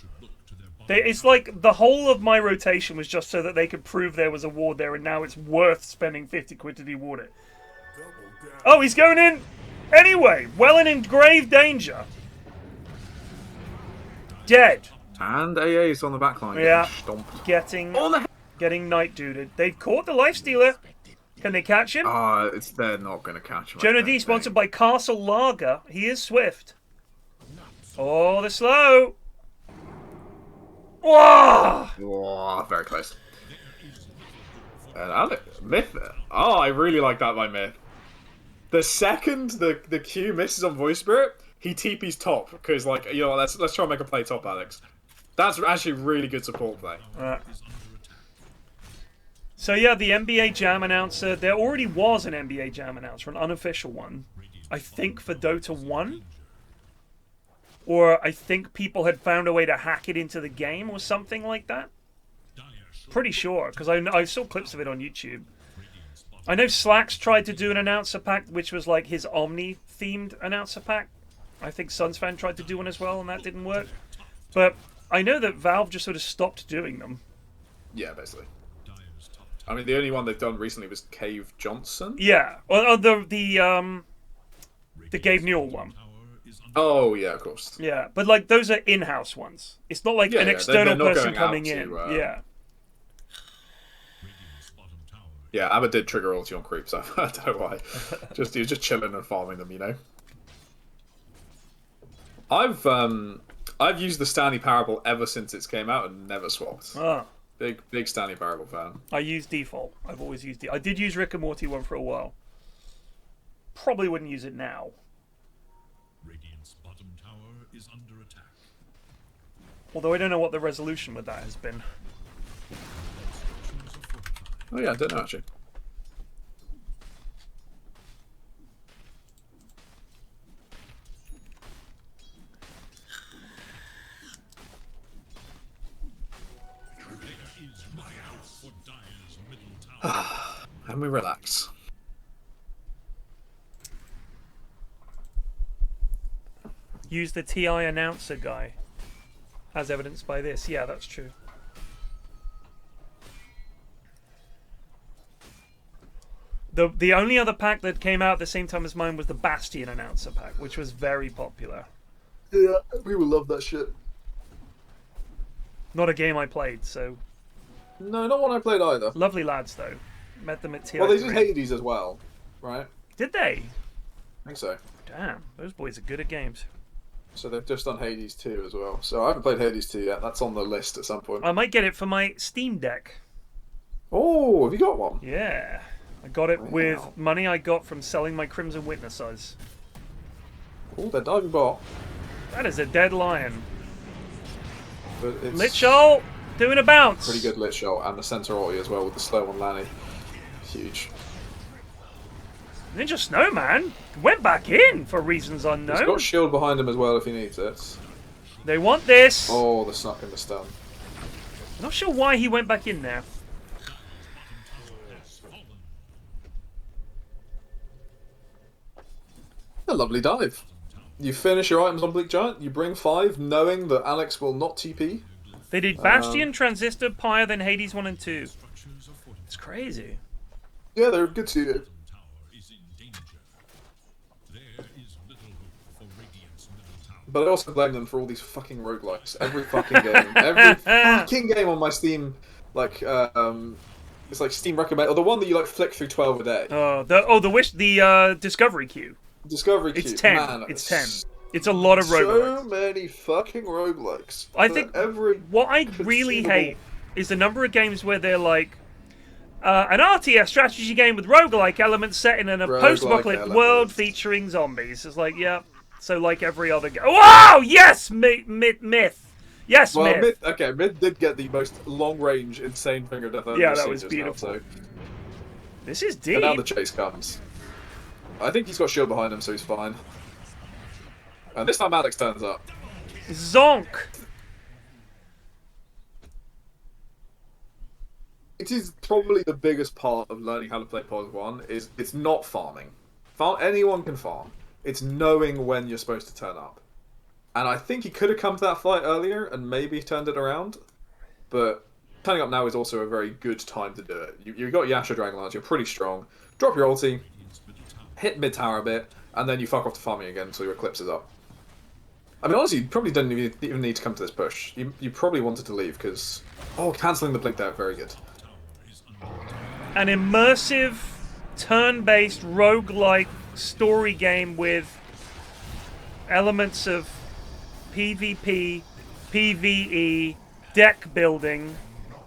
It's like the whole of my rotation was just so that they could prove there was a ward there, and now it's worth spending 50 quid to deward it. Oh, he's going in anyway. Wellyn in grave danger. Dead. And AA's on the backline. Yeah. Stomped. Getting night duded. They've caught the Lifestealer. Can they catch him? They're not going to catch him. JonahD sponsored by Castle Lager. He is swift. Oh, the slow. Whoa! Whoa, very close. And Mith. Oh, I really like that by Mith. The second the Q misses on Voice Spirit, he TP's top because, like, you know, let's try and make a play top, Alex. That's actually really good support play. So yeah, the NBA Jam announcer. There already was an NBA Jam announcer, an unofficial one. I think for Dota 1 or I think people had found a way to hack it into the game or something like that. Pretty sure, because I saw clips of it on YouTube. I know Slacks tried to do an announcer pack, which was like his Omni-themed announcer pack. I think Sunsfan tried to do one as well, and that didn't work. But I know that Valve just sort of stopped doing them. Yeah, basically. I mean, the only one they've done recently was Cave Johnson. Yeah, well, the Gabe Newell one. Oh yeah, of course. Yeah, but like those are in-house ones. It's not like an external person coming in. Yeah. Yeah, Abba did trigger royalty on creeps. I don't know why. He was just chilling and farming them, you know. I've used the Stanley Parable ever since it came out and never swapped. Ah. Big Stanley Parable fan. I use default. I've always used it. I did use Rick and Morty one for a while. Probably wouldn't use it now. Radiant's bottom tower is under attack. Although I don't know what the resolution with that has been. Oh yeah, I don't know actually. And we relax. Use the TI announcer guy, as evidenced by this. Yeah, that's true. The only other pack that came out at the same time as mine was the Bastion announcer pack, which was very popular. Yeah, we would love that shit. Not a game I played, so... No, not one I played either. Lovely lads, though. Met them at TI. Well, they did Hades as well, right? Did they? I think so. Damn, those boys are good at games. So they've just done Hades 2 as well. So I haven't played Hades 2 yet. That's on the list at some point. I might get it for my Steam Deck. Oh, have you got one? Yeah. I got it with money I got from selling my Crimson Witness eyes. Oh, they're diving bot. That is a dead lion. But it's Lit Shoal doing a bounce. pretty good lit shot, and the Centauri as well with the slow on Lanny. Huge. Ninja Snowman went back in for reasons unknown. He's got shield behind him as well if he needs it. They want this. Oh, the snuck and the stun. Not sure why he went back in there. A lovely dive. You finish your items on BleakGiant, you bring 5, knowing that Alex will not TP. They did Bastion, Transistor, Pyre, then Hades 1 and 2. It's crazy. Yeah, they're good to do. But I also blame them for all these fucking roguelikes. Every fucking game. Every fucking game on my Steam, like, it's like Steam recommend, or the one that you like flick through 12 a day. The Discovery queue. Discovery queue. It's 10. Man, It's 10. It's a lot of roguelikes. So many fucking roguelikes. I think what I really hate is the number of games where they're like, an RTS strategy game with roguelike elements set in a post-apocalyptic world featuring zombies. It's like, yeah, so like every other game. Wow! Yes! Myth! Yes, well, Myth! Myth did get the most long-range, insane finger death. Yeah, that was beautiful. Now, so. This is deep. And now the chase comes. I think he's got shield behind him, so he's fine. And this time Alex turns up. Zonk! It is probably the biggest part of learning how to play POS 1, is it's not farming. Anyone can farm. It's knowing when you're supposed to turn up. And I think he could have come to that fight earlier and maybe turned it around. But turning up now is also a very good time to do it. You've got Yasha Dragonlance, you're pretty strong. Drop your ulti, hit mid-tower a bit, and then you fuck off to farming again until your Eclipse is up. I mean, honestly, you probably didn't even need to come to this push. You probably wanted to leave, because... Oh, cancelling the blink there, very good. An immersive, turn-based, roguelike story game with elements of PvP, PvE, deck building,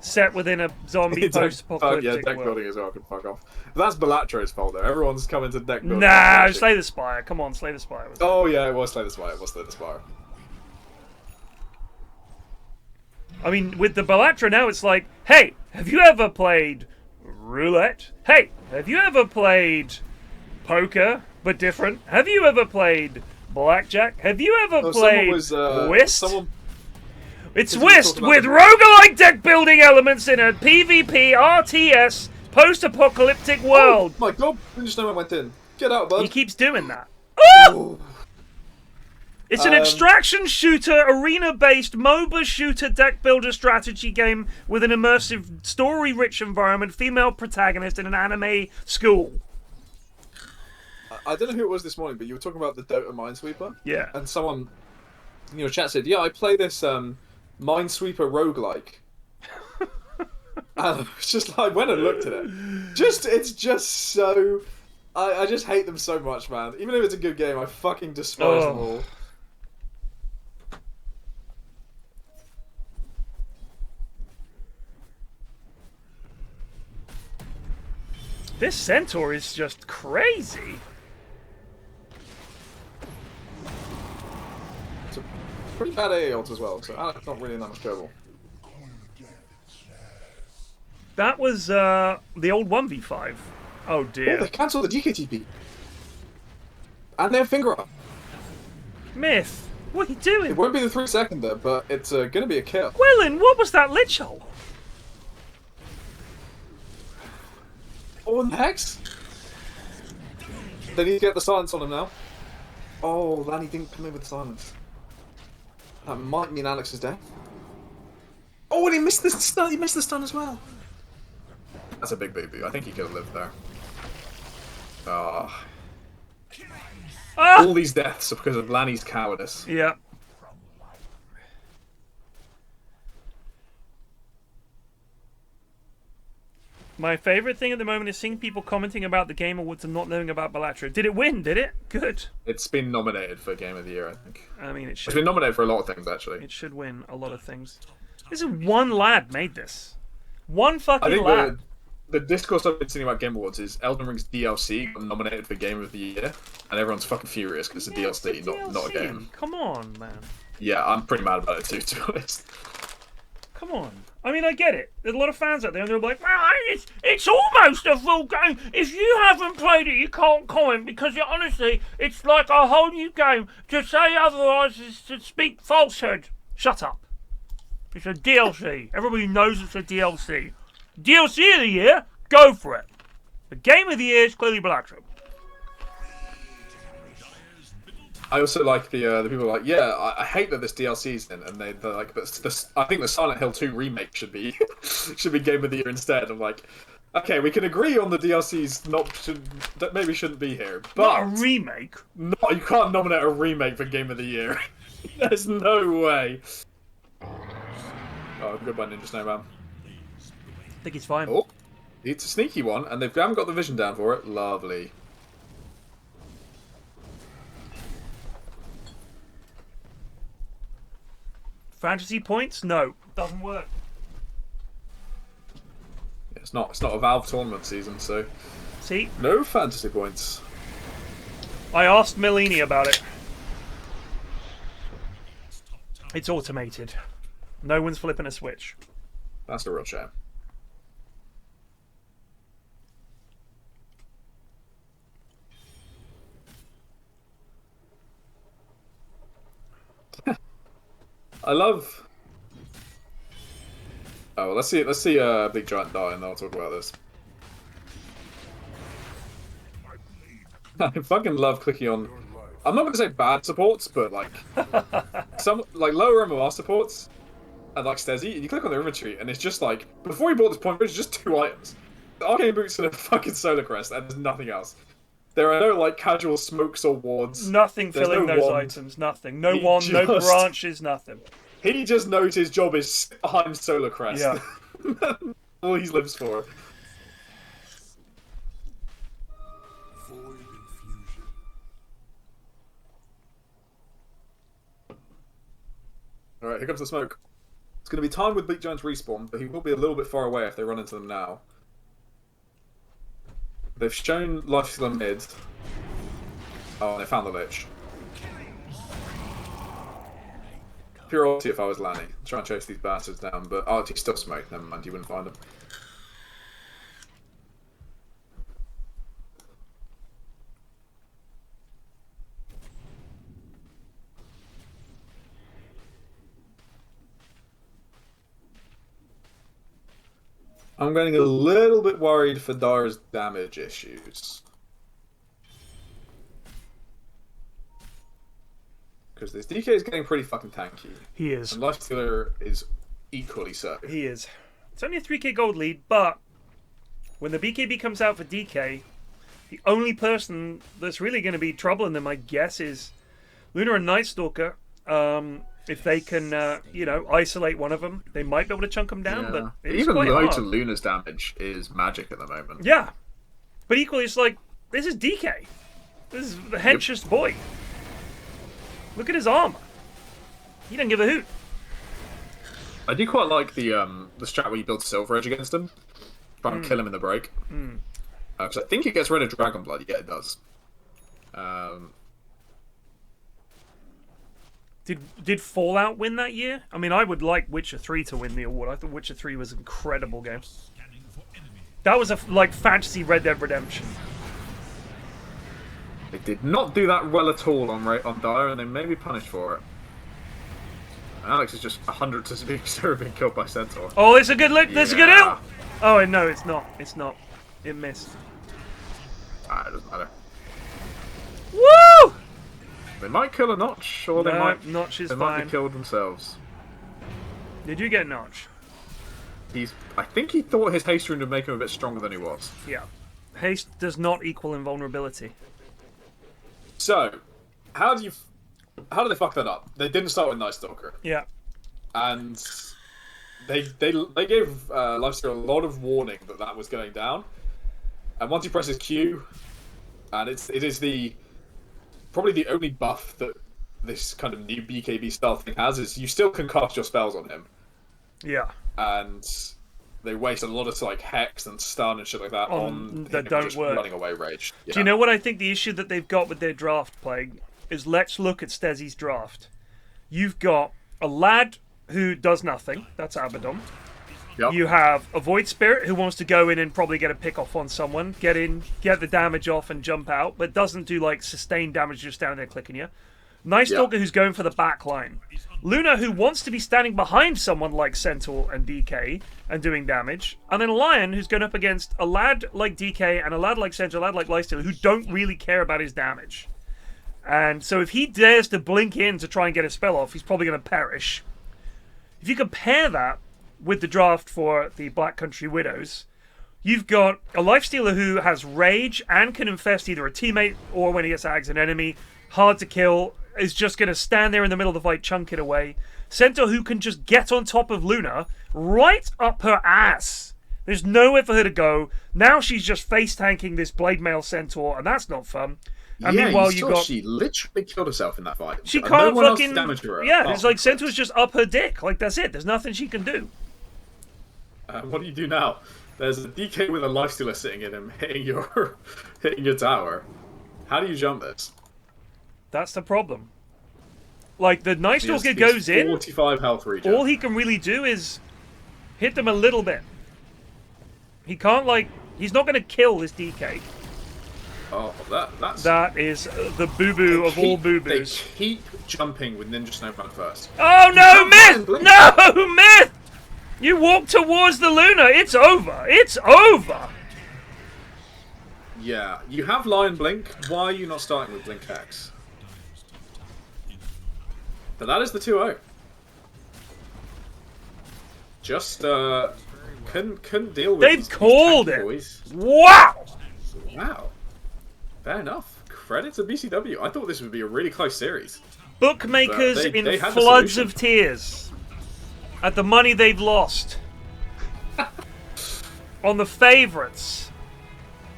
set within a zombie post-apocalyptic yeah, deck world. building as well can fuck off. That's Belatro's fault, though. Everyone's coming to deck building. Nah, Slay the Spire. Come on, Slay the Spire. Oh, yeah, it was Slay the Spire. It was Slay the Spire. I mean, with the Belatra now, it's like, hey, have you ever played roulette? Hey, have you ever played poker, but different? Have you ever played Blackjack. Have you ever No, played Whist? It's someone Whist talking about with the- roguelike deck building elements in a PvP RTS post-apocalyptic world. Oh my god, Ninjasnowman went in. Get out, bud. He keeps doing that. Oh! Oh. It's an extraction shooter, arena-based MOBA shooter deck builder strategy game with an immersive, story-rich environment, female protagonist, in an anime school. I don't know who it was this morning, but you were talking about the Dota Minesweeper. Yeah. And someone in your chat said, yeah, I play this Minesweeper roguelike. And I was just like, went and looked at it. It's just so... I just hate them so much, man. Even if it's a good game, I fucking despise them all. This centaur is just crazy. It's a pretty bad AA odds as well, so Alex not really in that much trouble. That was the old 1v5. Oh Oh, dear. they cancelled the GKTP. And they have finger up. Myth, what are you It doing? won't be the 3-seconder, but it's going to be a kill. Wellyn, what was that lich hole? Oh, and the Hex? They need to get the silence on him now. Oh, Lanny didn't come in with the silence. That might mean Alex's death. Oh, and he missed the stun. He missed the stun as well. That's a big boo-boo. I think he could have lived there. Ah. All these deaths are because of Lanny's cowardice. Yeah. My favourite thing at the moment is seeing people commenting about the Game Awards and not knowing about Balatro. Did it win? Did it? Good. It's been nominated for Game of the Year, I think. I mean, it It's should. been nominated for a lot of things, actually. It should win a lot of things. This is one lad made this. One I fucking think lad. the discourse I've been seeing about Game Awards is Elden Ring's DLC got nominated for Game of the Year, and everyone's fucking furious because it's a DLC, not a game. Come on, man. Yeah, I'm pretty mad about it too, to be honest. Come on. I mean, I get it. There's a lot of fans out there, and they're like, well, it's almost a full game. If you haven't played it, you can't comment, because honestly, it's like a whole new game. To say otherwise is to speak falsehood. Shut up. It's a DLC. Everybody knows it's a DLC. DLC of the year? Go for it. The game of the year is clearly Balatro. I also like the people are like, yeah, I hate that this DLC's in, and they're like, but I think the Silent Hill 2 remake should be Game of the Year instead. I'm like, okay, we can agree on the DLC's that maybe shouldn't be here, but Not a remake. no, you can't nominate a remake for Game of the Year. There's no way. Oh, goodbye, ninjasnowman. I think he's fine. Oh, it's a sneaky one, and they haven't got the vision down for it. Lovely. Fantasy points? No. Doesn't work. It's not a Valve tournament season, so See? no fantasy points. I asked Melini about it. It's automated. No one's flipping a switch. That's a real shame. I love. Oh, well, let's see BleakGiant die, and then I'll talk about this. I fucking love clicking on. I'm not gonna say bad supports, but like some lower MMR supports, and like Stesi, and you click on their inventory, and it's just like before he bought this point bridge, it's just 2 items: the arcane boots and a fucking solar crest, and there's nothing else. There are no like casual smokes or wards. Nothing There's filling no those wand. items. Nothing. No He wand, no just- branches, nothing. He just knows his job is sit behind solar crest. Yeah. All he lives for. Void infusion. Alright, here comes the smoke. It's going to be timed with BleakGiant's respawn, but he will be a little bit far away if they run into them now. They've shown lifesteal mid. Oh, they found the lich. Pure ulti if I was Lanny. Try and chase these bastards down, but he's still smoked. Never mind, you wouldn't find him. I'm getting a little bit worried for Dara's damage issues. Because this DK is getting pretty fucking tanky. He is. And LifeStealer is equally so. He is. It's only a 3k gold lead, but when the BKB comes out for DK, the only person that's really going to be troubling them, I guess, is Luna and Night Stalker. If they can, isolate one of them, they might be able to chunk them down, but it's even quite low hard. to Luna's damage is magic at the moment. Yeah. But equally, it's like, this is DK. This is the henchest boy. Look at his armor. He doesn't give a hoot. I do quite like the strat where you build Silver Edge against him. Try and kill him in the break. Because I think it gets rid of Dragon Blood. Yeah, it does. Did Fallout win that year? I mean, I would like Witcher 3 to win the award. I thought Witcher 3 was an incredible game. That was a fantasy Red Dead Redemption. They did not do that well at all on Dire, and they may be punished for it. Alex is just 100 to being killed by Centaur. Oh, it's a good look. There's a good hill. Oh, no, it's not. It's not. It missed. It doesn't matter. Woo! They might kill a Notch, or Notch is they fine. might be killed themselves. Did you get Notch? I think he thought his haste rune would make him a bit stronger than he was. Yeah. Haste does not equal invulnerability. So, how do they fuck that up? They didn't start with Night Stalker. Yeah. And they gave Lifestealer a lot of warning that was going down. And once he presses Q, and it is probably the only buff that this kind of new BKB style thing has, is you still can cast your spells on him. Yeah. And they waste a lot of like Hex and Stun and shit like that on that him don't just work. running away rage. Yeah. Do you know what I think the issue that they've got with their draft, Plague, is let's look at Stesi's draft. You've got a lad who does nothing. That's Abaddon. Yep. You have a Void Spirit who wants to go in and probably get a pick off on someone, get the damage off and jump out, but doesn't do like sustained damage just standing there clicking you. Night Stalker who's going for the back line. Luna who wants to be standing behind someone like Centaur and DK and doing damage. And then Lion who's going up against a lad like DK and a lad like Centaur, a lad like Lifestealer who don't really care about his damage. And so if he dares to blink in to try and get a spell off, he's probably going to perish. If you compare that with the draft for the Black Country Widows, you've got a Lifestealer who has rage and can infest either a teammate or when he gets ags an enemy. Hard to kill, is just going to stand there in the middle of the fight, chunk it away. Centaur who can just get on top of Luna, right up her ass. There's nowhere for her to go. Now she's just face tanking this Blade Mail Centaur, and that's not fun. And meanwhile, she literally killed herself in that fight. She can't fucking damage her. Yeah, it's like Centaur's just up her dick. Like that's it. There's nothing she can do. What do you do now? There's a DK with a Lifestealer sitting in him, hitting your tower. How do you jump this? That's the problem. Like the Night Stalker goes in, 45 health regen. all he can really do is hit them a little bit. He can't he's not going to kill this DK. Oh, that is the boo-boo of all boo-boos. They keep jumping with ninjasnowman first. Oh no, Mith! No, Mith! You walk towards the Luna. It's over. It's over. Yeah, you have Lion Blink. Why are you not starting with Blink X? But that is the 2-0. Just couldn't deal with. They've called it. Boys. Wow. Wow. Fair enough. Credit to BCW. I thought this would be a really close series. Bookmakers They in had the floods solution. of tears at the money they've lost on the favourites.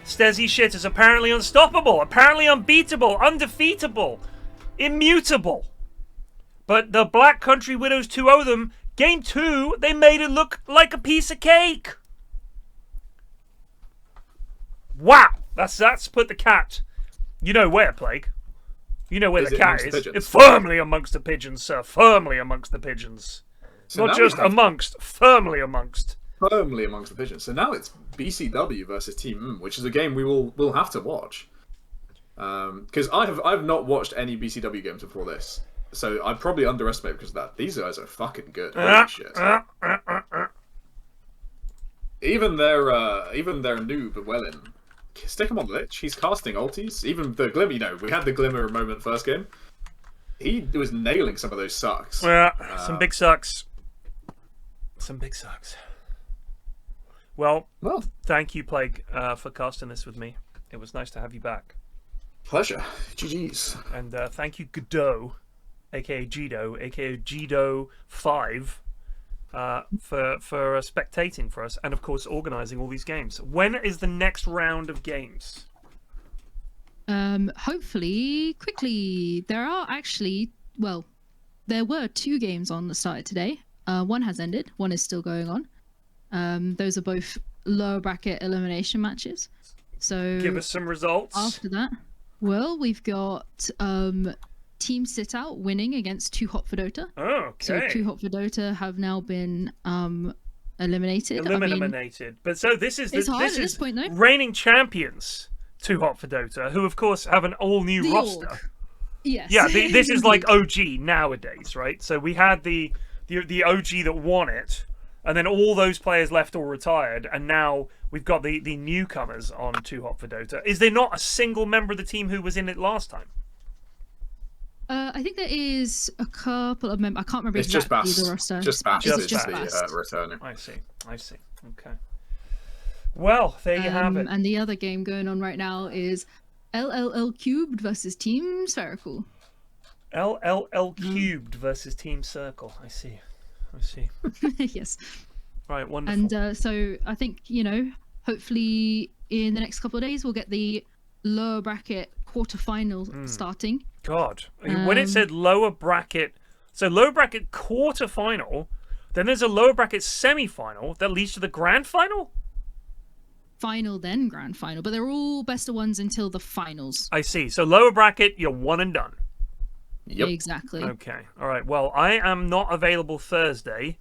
Stesi shit is apparently unstoppable, apparently unbeatable, undefeatable, immutable. But the Black Country Widows 2-0 them. Game 2, they made it look like a piece of cake. Wow. That's put the cat. You know where, Plague. You know where Is the it cat amongst the is. pigeons? It's firmly amongst the pigeons, sir. Firmly amongst the pigeons. So Not now we just have amongst, firmly amongst. firmly amongst the pigeons. So now it's BCW versus Team M, which is a game we'll have to watch. Because I've not watched any BCW games before this, so I probably underestimated because of that. These guys are fucking good. Holy shit! even their noob Wellyn, stick him on Lich. He's casting ultis. Even the Glimmer, we had the Glimmer moment first game. He was nailing some of those sucks. Yeah, some big sucks. Some big sucks. Well, thank you, Plague, for casting this with me. It was nice to have you back. Pleasure. GG's. And thank you, GDoe, aka GDoe, aka GDoe 5, for spectating for us, and of course organising all these games. When is the next round of games? Hopefully quickly. There are actually, well, there were 2 games on the start today. One has ended, one is still going on. Those are both lower bracket elimination matches. So give us some results. After that, well, we've got Team Sitout winning against Too Hot for Dota. Oh, okay. So Too Hot for Dota have now been eliminated. Eliminated. But so this is it's hard at this point, though. Reigning champions Too Hot for Dota, who of course have an all-new roster. Org. Yes. Yeah, this is like OG nowadays, right? So we had the OG that won it, and then all those players left or retired, and now we've got the newcomers on Too Hot for Dota. Is there not a single member of the team who was in it last time? I think there is a couple of members. I can't remember It's exactly just the roster. Just Bass. Just Just Bass. the returning. I see. Okay. Well, there you have it. And the other game going on right now is LLL Cubed versus Team Spherical. LLL Cubed versus Team Circle. I see. Yes. Right, wonderful. And so I think, hopefully in the next couple of days we'll get the lower bracket quarterfinal starting. God, when it said lower bracket, so lower bracket quarterfinal, then there's a lower bracket semi-final that leads to the grand final? Final, then grand final, but they're all best of ones until the finals. I see. So lower bracket, you're one and done. Yep. Exactly. Okay. All right. Well, I am not available Thursday,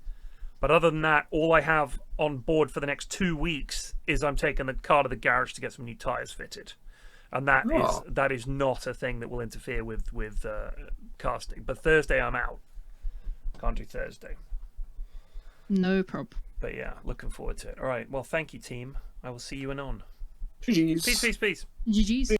but other than that, all I have on board for the next 2 weeks is I'm taking the car to the garage to get some new tires fitted, and that is not a thing that will interfere with casting. But Thursday I'm out. Can't do Thursday. No problem. But yeah, looking forward to it. All right. Well, thank you, team. I will see you anon. GG's. Peace. GG's.